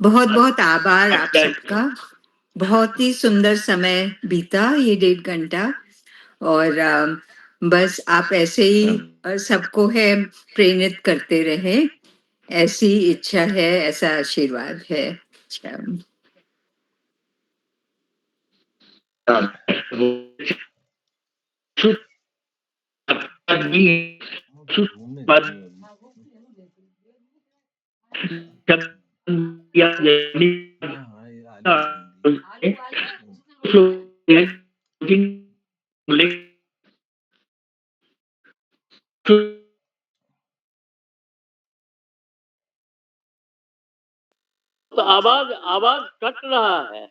बहुत बहुत आभार आप सबका। बहुत ही सुंदर समय बीता ये 1.5 घंटा। और बस आप ऐसे ही सबको है प्रेरित करते रहे, ऐसी इच्छा है, ऐसा आशीर्वाद है। तो आवाज कट रहा है।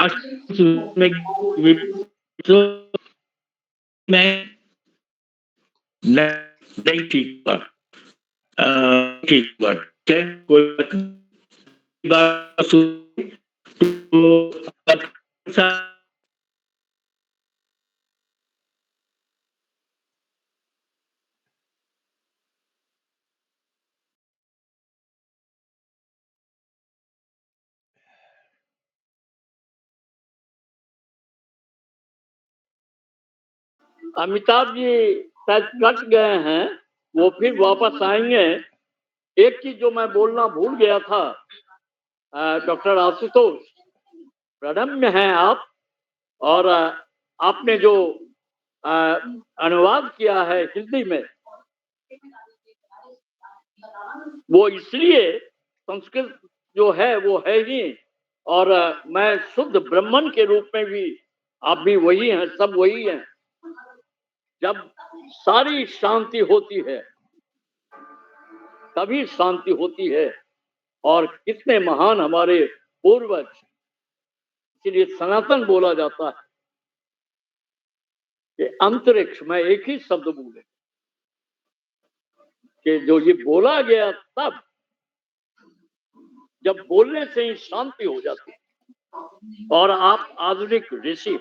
लास्ट में तो मैं नहीं ठीक हुआ, ठीक हुआ, कोई बात तो अमिताभ जी शायद कट गए हैं, वो फिर वापस आएंगे। एक चीज जो मैं बोलना भूल गया था, डॉक्टर आशुतोष, प्रणम्य हैं आप, और आपने जो अनुवाद किया है हिंदी में, वो इसलिए संस्कृत जो है वो है ही, और मैं शुद्ध ब्राह्मण के रूप में भी, आप भी वही हैं, सब वही हैं। जब सारी शांति होती है तभी शांति होती है। और कितने महान हमारे पूर्वज, इसलिए सनातन बोला जाता है कि अंतरिक्ष में एक ही शब्द बोले कि जो ये बोला गया, तब जब बोलने से ही शांति हो जाती है। और आप आधुनिक ऋषि,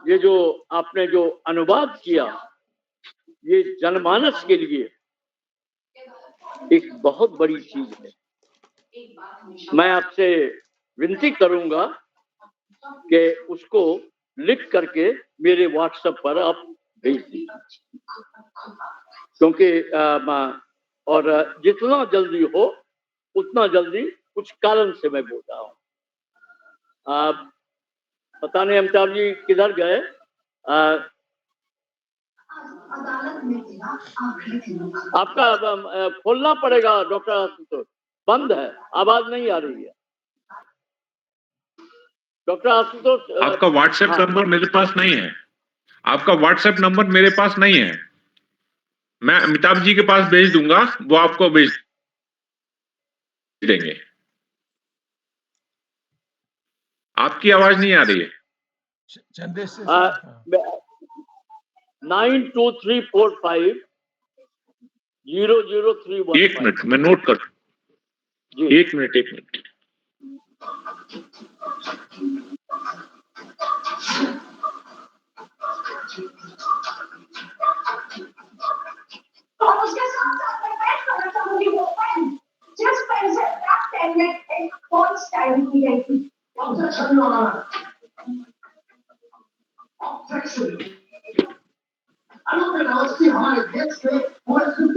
ये जो आपने जो अनुवाद किया, ये जनमानस के लिए एक बहुत बड़ी चीज है। मैं आपसे विनती करूंगा कि उसको लिख करके मेरे व्हाट्सएप पर आप भेज दीजिए, क्योंकि और जितना जल्दी हो उतना जल्दी, कुछ कारण से मैं बोल रहा हूँ। पता नहीं अमिताभ जी किधर गए। आपका खोलना पड़ेगा डॉक्टर आशुतोष, बंद है, आवाज नहीं आ रही है डॉक्टर आशुतोष। आपका व्हाट्सएप नंबर मेरे पास नहीं है, आपका व्हाट्सएप नंबर मेरे पास नहीं है। मैं अमिताभ जी के पास भेज दूंगा, वो आपको भेज देंगे। आपकी आवाज नहीं आ रही है। 92345 00315। एक मिनट मैं नोट कर, एक मिनट।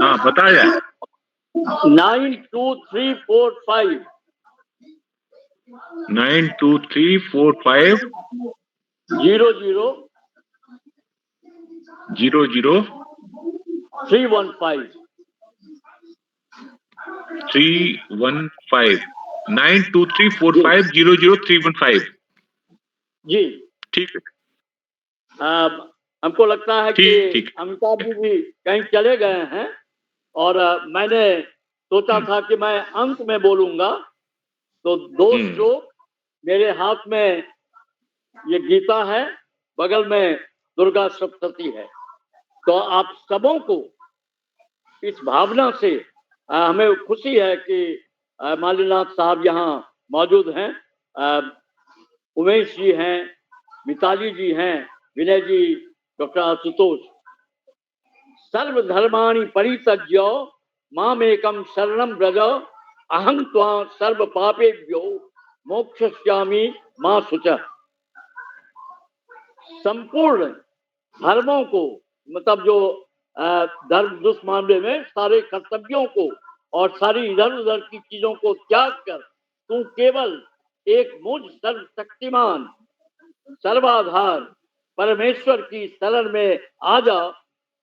हाँ बताया। 92345 92345 00 00 315 315 92345 00315। जी ठीक है। हमको लगता है कि अमिताभ जी भी कहीं चले गए हैं, और मैंने सोचा था कि मैं अंत में बोलूंगा। तो 2 श्लोक मेरे हाथ में, ये गीता है, बगल में दुर्गा सप्तशती है। तो आप सबों को इस भावना से, हमें खुशी है कि मालीनाथ साहब यहाँ मौजूद हैं, उमेश जी हैं, मिताली जी हैं, विनय जी, डॉक्टर आशुतोष। सर्वधर्माणि परित्यज्य मामेकं शरणं व्रज, अहं त्वा सर्व पापेभ्यो मोक्षयिष्यामि मा शुचः। संपूर्ण धर्मों को, मतलब जो धर्म दुष्ट मामले में सारे कर्तव्यों को और सारी इधर उधर की चीजों को त्याग कर तू केवल एक मुझ सर्वशक्तिमान सर्वाधार परमेश्वर की शरण में आ जा,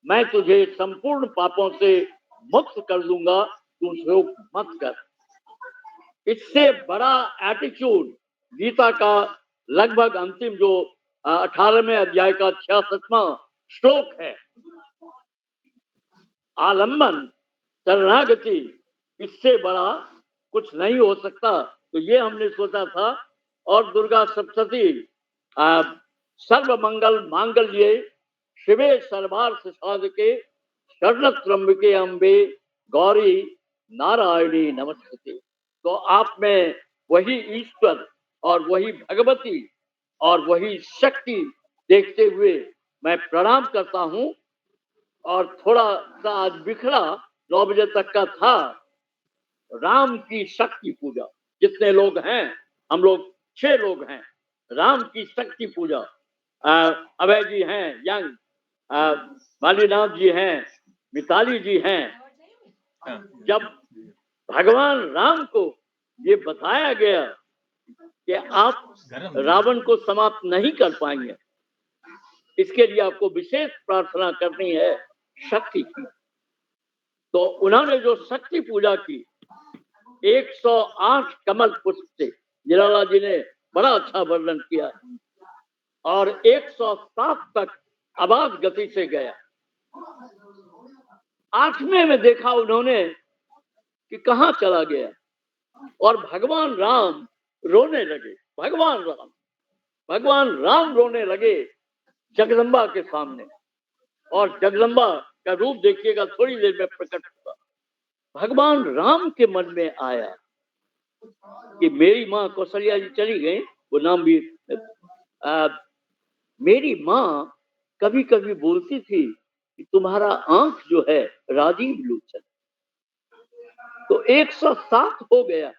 मैं तुझे संपूर्ण पापों से मुक्त कर दूंगा, तू शोक मत कर। इससे बड़ा एटीट्यूड गीता का लगभग अंतिम जो 18वें अध्याय का 66वां श्लोक है, आलम्बन शरणागति, इससे बड़ा कुछ नहीं हो सकता। तो ये हमने सोचा था। और दुर्गा सप्तशती सर्व मंगल मांगल्ये शिवे सर्वार्थ साधके शरणत्र्यंबके अम्बे गौरी नारायणी नमस्ते। तो आप में वही ईश्वर और वही भगवती और वही शक्ति देखते हुए मैं प्रणाम करता हूं। और थोड़ा सा आज बिखरा 9 बजे तक का था राम की शक्ति पूजा। जितने लोग हैं, हम लोग 6 लोग हैं, राम की शक्ति पूजा। अभय जी हैं, यंग मालीनाथ जी हैं, मिताली जी हैं। जब भगवान राम को ये बताया गया कि आप रावण को समाप्त नहीं कर पाएंगे, इसके लिए आपको विशेष प्रार्थना करनी है शक्ति की। तो उन्होंने जो शक्ति पूजा की 108 कमल पुष्प से, जिलाला जी ने बड़ा अच्छा वर्णन किया, और 107 तक आवाज गति से गया। 8वें में देखा उन्होंने कि कहाँ चला गया, और भगवान राम रोने लगे। भगवान राम रोने लगे जगदम्बा के सामने। और जगदम्बा का रूप देखिएगा, थोड़ी देर में प्रकट होगा। भगवान राम के मन में आया कि मेरी माँ कौशल्या जी चली गई, वो नाम भी मेरी माँ कभी कभी बोलती थी कि तुम्हारा आंख जो है राजीव लोचन। तो 107 हो गया,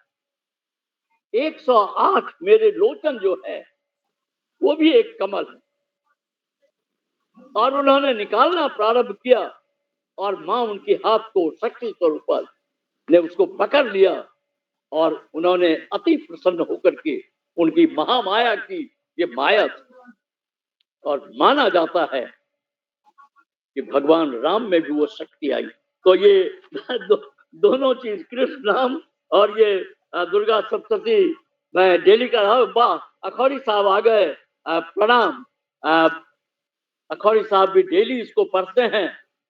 108 मेरे लोचन जो है वो भी एक कमल है। और उन्होंने निकालना प्रारंभ किया, और माँ उनके हाथ को शक्ति स्वरूप ने उसको पकड़ लिया, और उन्होंने अति प्रसन्न होकर के उनकी महामाया की ये माया थी। और माना जाता है कि भगवान राम में भी वो शक्ति आई। तो ये दोनों चीज, कृष्ण नाम और ये दुर्गा सप्तशती मैं डेली कर रहा हूँ। वाह, अखौरी साहब आ गए, प्रणाम। अखौरी साहब भी डेली इसको पढ़ते हैं,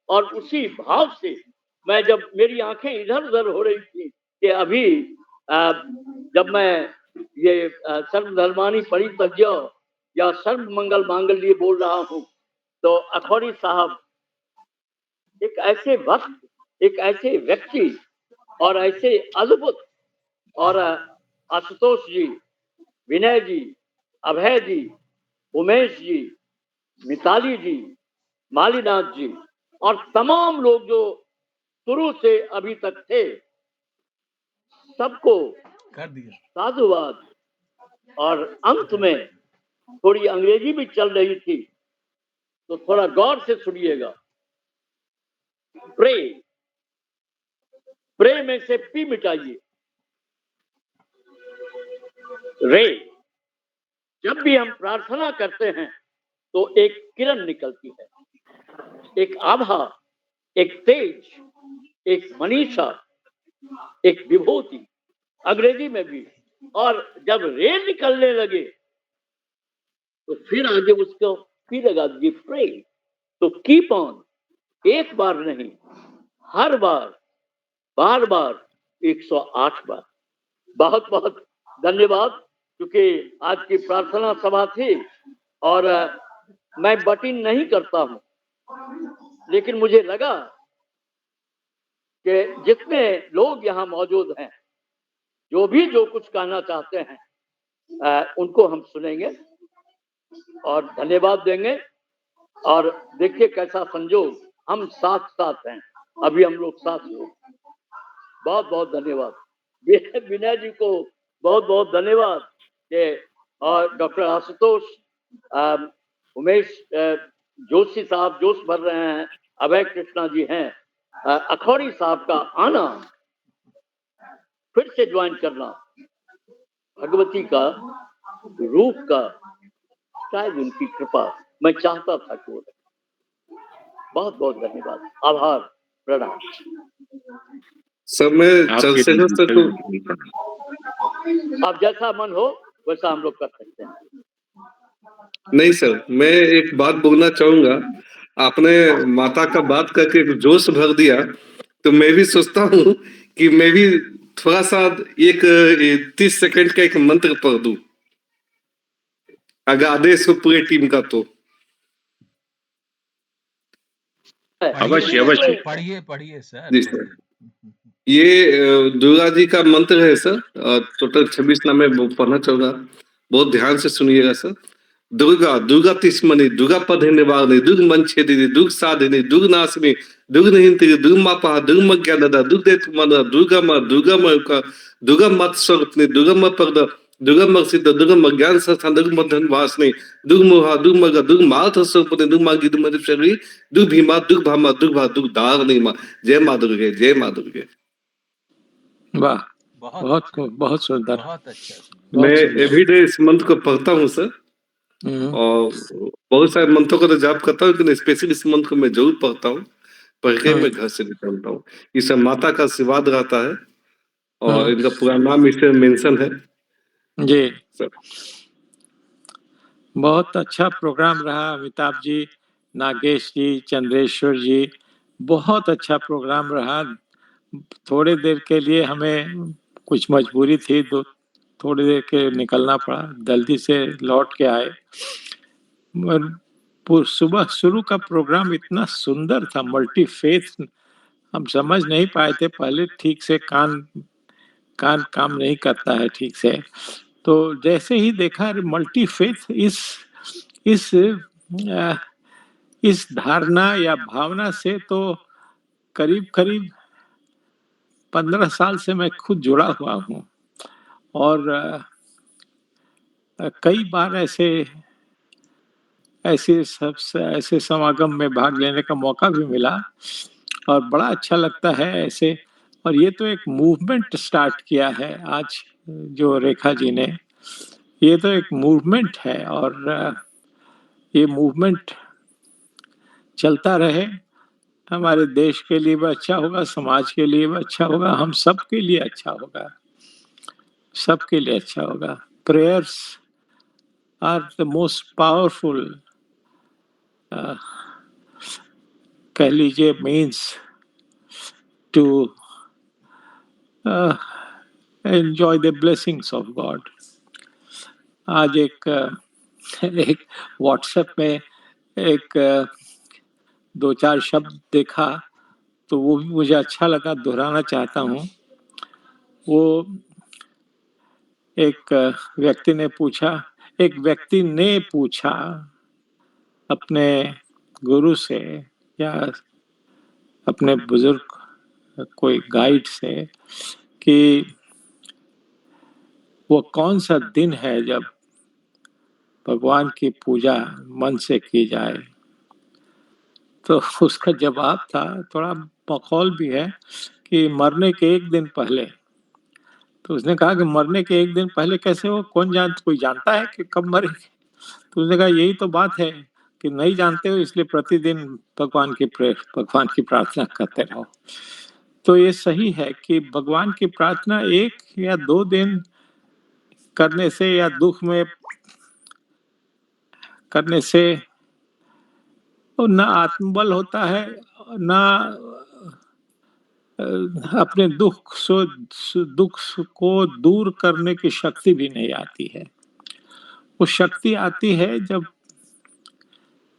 और उसी भाव से मैं, जब मेरी आंखें इधर उधर हो रही थी कि अभी जब मैं ये सर्वधर्मानी परित्यज्य या सर्व मंगल मांगल्य बोल रहा हूँ, तो अखौरी साहब एक ऐसे वक्त, एक ऐसे व्यक्ति और ऐसे अद्भुत, और आशुतोष जी, विनय जी, अभय जी, उमेश जी, मिताली जी, मालीनाथ जी, और तमाम लोग जो शुरू से अभी तक थे, सबको कर दिया साधुवाद। और अंत में थोड़ी अंग्रेजी भी चल रही थी, तो थोड़ा गौर से सुनिएगा। प्रे में से पी मिटाइए, रे। जब भी हम प्रार्थना करते हैं तो एक किरण निकलती है, एक आभा, एक तेज, एक मनीषा, एक विभूति, अंग्रेजी में भी। और जब रे निकलने लगे तो फिर आगे उसको पी लगा दीजिए, प्रे। तो कीप ऑन, एक बार नहीं, हर बार, बार बार, 108 बार। बहुत बहुत धन्यवाद, क्योंकि आज की प्रार्थना सभा थी और मैं बटिन नहीं करता हूं, लेकिन मुझे लगा कि जितने लोग यहाँ मौजूद हैं, जो भी जो कुछ कहना चाहते हैं, उनको हम सुनेंगे और धन्यवाद देंगे। और देखिए कैसा संजोग, हम साथ साथ हैं, अभी हम लोग साथ लोग। बहुत बहुत धन्यवाद विनय जी को, बहुत बहुत धन्यवाद के, और डॉक्टर आशुतोष, उमेश जोशी साहब जोश भर रहे हैं, अभय कृष्णा जी हैं, अखौरी साहब का आना, फिर से ज्वाइन करना, भगवती का रूप का शायद उनकी कृपा मैं चाहता था कि बहुत बहुत धन्यवाद, आभार, प्रणाम। सर मैं चंद्रशेखर सर को, आप जैसा मन हो वैसा हम लोग कर सकते हैं। नहीं सर, मैं एक बात बोलना चाहूंगा। आपने माता का बात करके जोश भर दिया, तो मैं भी सोचता हूँ कि मैं भी थोड़ा सा एक 30 सेकंड का एक मंत्र पढ़ दूं, अगर आदेश हो पूरे टीम का तो। अवश्य अवश्य। पढ़िए पढ़िए सर। जी सर। ये दुर्गा जी का मंत्र है सर, टोटल 26 नाम है, वो पढ़ना चाहूंगा, बहुत ध्यान से सुनिएगा सर। दुर्गा दुर्गा तिष्मणि दुर्गा पधे निवारणी दुर्ग मन छेदिनी दुर्ग साधिनी दुर्ग नाशिनी दुर्ग निहिंत्री दुर्ग मापा दुर्ग मज्ञानदा दुर्ग देत मन दुर्गा म दुर्गा म दुर्गा मत स्वरूपनी दुर्गा म पगद दुर्गा मर्सित दुर्गा मज्ञान संस्थान दुर्ग मधन वासनी दुर्ग मोहा दुर्ग मग दुर्ग मार्थ स्वरूपनी दुर्ग मागी दुर्ग मधुशरी दुर्ग भीमा दुर्ग भामा दुर्ग भा दुर्ग दारणी मां। जय मां दुर्गे, जय मां दुर्गे। वाह, बहुत बहुत सुंदर, बहुत अच्छा। मैं एवरीडे इस मंत्र को पढ़ता हूँ सर, और बहुत सारे मंत्रों को तो जाप करता हूँ, लेकिन स्पेशली इस मंत्र को मैं जरूर पढ़ता हूँ, पढ़ के मैं घर से निकलता हूँ। इस माता का आशीर्वाद रहता है और इनका पूरा नाम इसमें मेंशन है जी। सर। बहुत अच्छा प्रोग्राम रहा अमिताभ जी, नागेश जी, चंद्रेश्वर जी, बहुत अच्छा प्रोग्राम रहा। थोड़ी देर के लिए हमें कुछ मजबूरी थी, थोड़ी देर के निकलना पड़ा, जल्दी से लौट के आए। सुबह शुरू का प्रोग्राम इतना सुंदर था, मल्टी फेथ, हम समझ नहीं पाए थे पहले ठीक से, कान काम नहीं करता है ठीक से। तो जैसे ही देखा मल्टी फेथ, इस धारणा या भावना से तो करीब करीब 15 साल से मैं खुद जुड़ा हुआ हूँ, और कई बार ऐसे समागम में भाग लेने का मौका भी मिला, और बड़ा अच्छा लगता है ऐसे। और ये तो एक मूवमेंट स्टार्ट किया है आज जो रेखा जी ने, ये तो एक मूवमेंट है, और ये मूवमेंट चलता रहे, हमारे देश के लिए भी अच्छा होगा, समाज के लिए भी अच्छा होगा, हम सब के लिए अच्छा होगा, सबके लिए अच्छा होगा। Prayers are the most powerful, कह लीजिए, means to enjoy the blessings of God. आज एक व्हाट्सएप में एक 2-4 शब्द देखा, तो वो भी मुझे अच्छा लगा, दोहराना चाहता हूँ। वो एक व्यक्ति ने पूछा अपने गुरु से या अपने बुजुर्ग कोई गाइड से कि वो कौन सा दिन है जब भगवान की पूजा मन से की जाए। तो उसका जवाब था, थोड़ा मखौल भी है, कि मरने के एक दिन पहले। तो उसने कहा कि मरने के एक दिन पहले कैसे हो, कोई जानता है कि कब मरेंगे? तो उसने कहा यही तो बात है कि नहीं जानते हो, इसलिए प्रतिदिन भगवान की प्रार्थना करते रहो। तो ये सही है कि भगवान की प्रार्थना 1 या 2 दिन करने से या दुख में करने से न आत्मबल होता है, न अपने दुख को दूर करने की शक्ति भी नहीं आती है। वो शक्ति आती है जब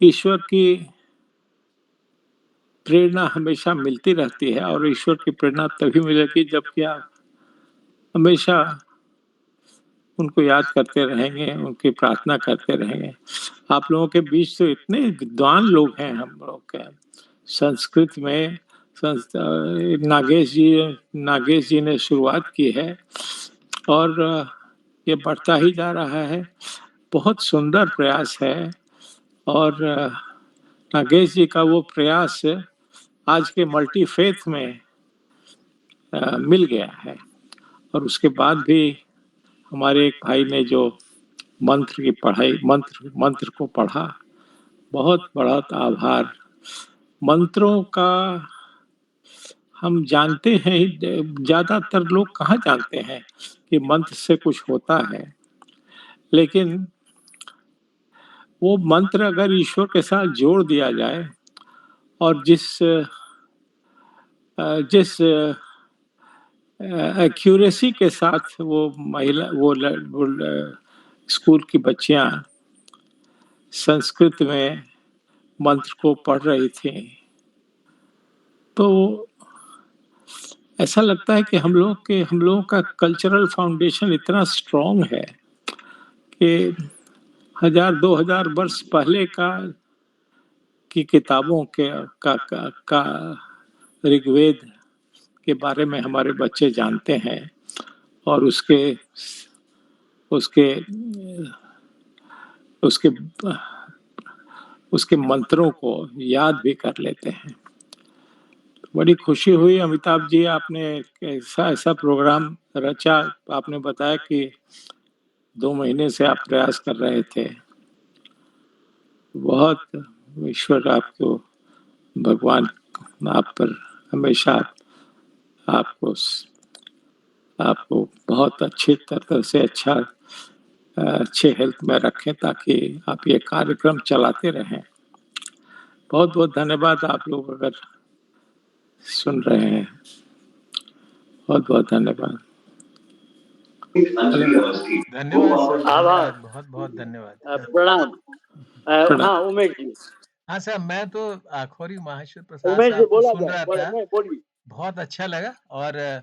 ईश्वर की प्रेरणा हमेशा मिलती रहती है, और ईश्वर की प्रेरणा तभी मिलेगी जबकि आप हमेशा उनको याद करते रहेंगे, उनकी प्रार्थना करते रहेंगे। आप लोगों के बीच तो इतने विद्वान लोग हैं हम लोग के, संस्कृत में नागेश जी ने शुरुआत की है, और ये बढ़ता ही जा रहा है। बहुत सुंदर प्रयास है, और नागेश जी का वो प्रयास आज के मल्टी फेथ में मिल गया है। और उसके बाद भी हमारे एक भाई ने जो मंत्र की पढ़ाई, मंत्र को पढ़ा, बहुत बड़ा आभार। मंत्रों का हम जानते हैं, ज्यादातर लोग कहाँ जानते हैं कि मंत्र से कुछ होता है, लेकिन वो मंत्र अगर ईश्वर के साथ जोड़ दिया जाए, और जिस एक्यूरेसी के साथ वो स्कूल की बच्चियां संस्कृत में मंत्र को पढ़ रही थी। तो ऐसा लगता है कि हम लोगों का कल्चरल फाउंडेशन इतना स्ट्रांग है कि 1000-2000 वर्ष पहले की किताबों का ऋग्वेद के बारे में हमारे बच्चे जानते हैं और उसके मंत्रों को याद भी कर लेते हैं। बड़ी खुशी हुई अमिताभ जी, आपने ऐसा प्रोग्राम रचा। आपने बताया कि 2 महीने से आप प्रयास कर रहे थे। बहुत ईश्वर आपको, भगवान आप पर हमेशा आपको बहुत अच्छी तरह से अच्छे हेल्थ में रखें ताकि आप ये कार्यक्रम चलाते रहें। बहुत बहुत धन्यवाद। आप लोग अगर सुन रहे हैं, बहुत बहुत धन्यवाद। धन्यवाद सर, आभार। बहुत बहुत धन्यवाद। प्रणाम। हाँ उमेश जी। हाँ सर, मैं तो आखोरी माहेश्वर प्रसाद उमेश जी साहब को बोला सुन रहा था, बोलिए। बहुत अच्छा लगा। और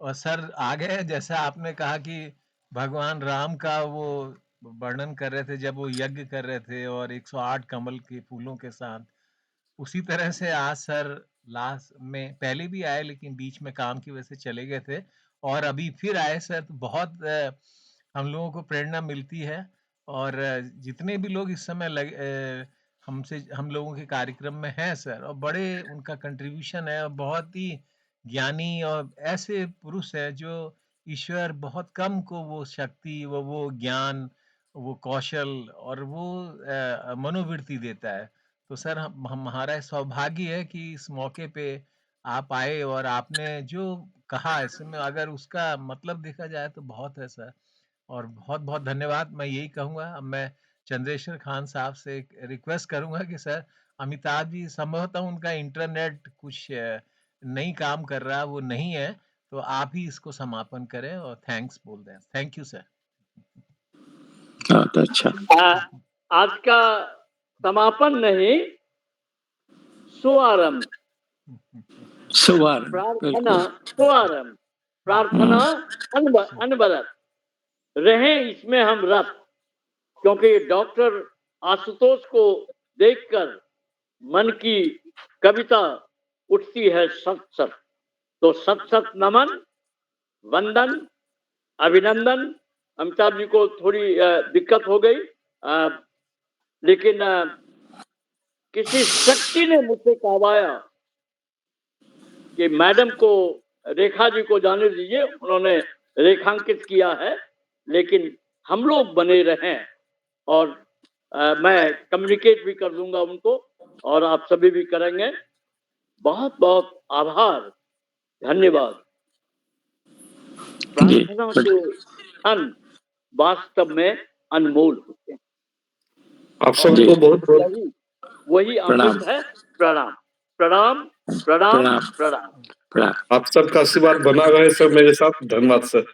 सर आगे जैसा आपने कहा कि भगवान राम का वो वर्णन कर रहे थे जब वो यज्ञ कर रहे थे और 108 कमल के फूलों के साथ, उसी तरह से आज सर लास्ट में पहले भी आए लेकिन बीच में काम की वजह से चले गए थे और अभी फिर आए सर। तो बहुत हम लोगों को प्रेरणा मिलती है और जितने भी लोग इस समय हम लोगों के कार्यक्रम में हैं सर, और बड़े उनका कंट्रीब्यूशन है और बहुत ही ज्ञानी और ऐसे पुरुष है जो ईश्वर बहुत कम को वो शक्ति, वो ज्ञान, वो कौशल और वो मनोवृत्ति देता है। तो सर हमारा सौभाग्य है कि इस मौके पे आप आए और आपने जो कहा इसमें अगर उसका मतलब देखा जाए तो बहुत है सर, और बहुत बहुत धन्यवाद। मैं यही कहूँगा। अब मैं चंद्रेश्वर खान साहब से रिक्वेस्ट करूंगा कि सर अमिताभ जी, संभवतः उनका इंटरनेट कुछ नहीं काम कर रहा, वो नहीं है, तो आप ही इसको समापन करें और थैंक्स बोल दें। Thank you sir. बहुत अच्छा। आज का समापन नहीं, शुभारंभ। प्रार्थना शुभारंभ, प्रार्थना अनवरत रहे इसमें हम रत, क्योंकि डॉक्टर आशुतोष को देखकर मन की कविता उठती है सत सत। तो सत सत नमन, वंदन, अभिनंदन। अमिताभ जी को थोड़ी दिक्कत हो गई, लेकिन किसी शक्ति ने मुझसे कहवाया कि मैडम को, रेखा जी को जाने दीजिए, उन्होंने रेखांकित किया है, लेकिन हम लोग बने रहें। और मैं कम्युनिकेट भी कर दूंगा उनको और आप सभी भी करेंगे। बहुत बहुत आभार, धन्यवाद। प्रार्थना के क्षण वास्तव में अनमोल होते हैं। आप सबको बहुत बहुत वही अमृत है। प्रणाम प्रणाम प्रणाम प्रणाम। आप सबका आशीर्वाद बना रहे सर मेरे साथ। धन्यवाद सर।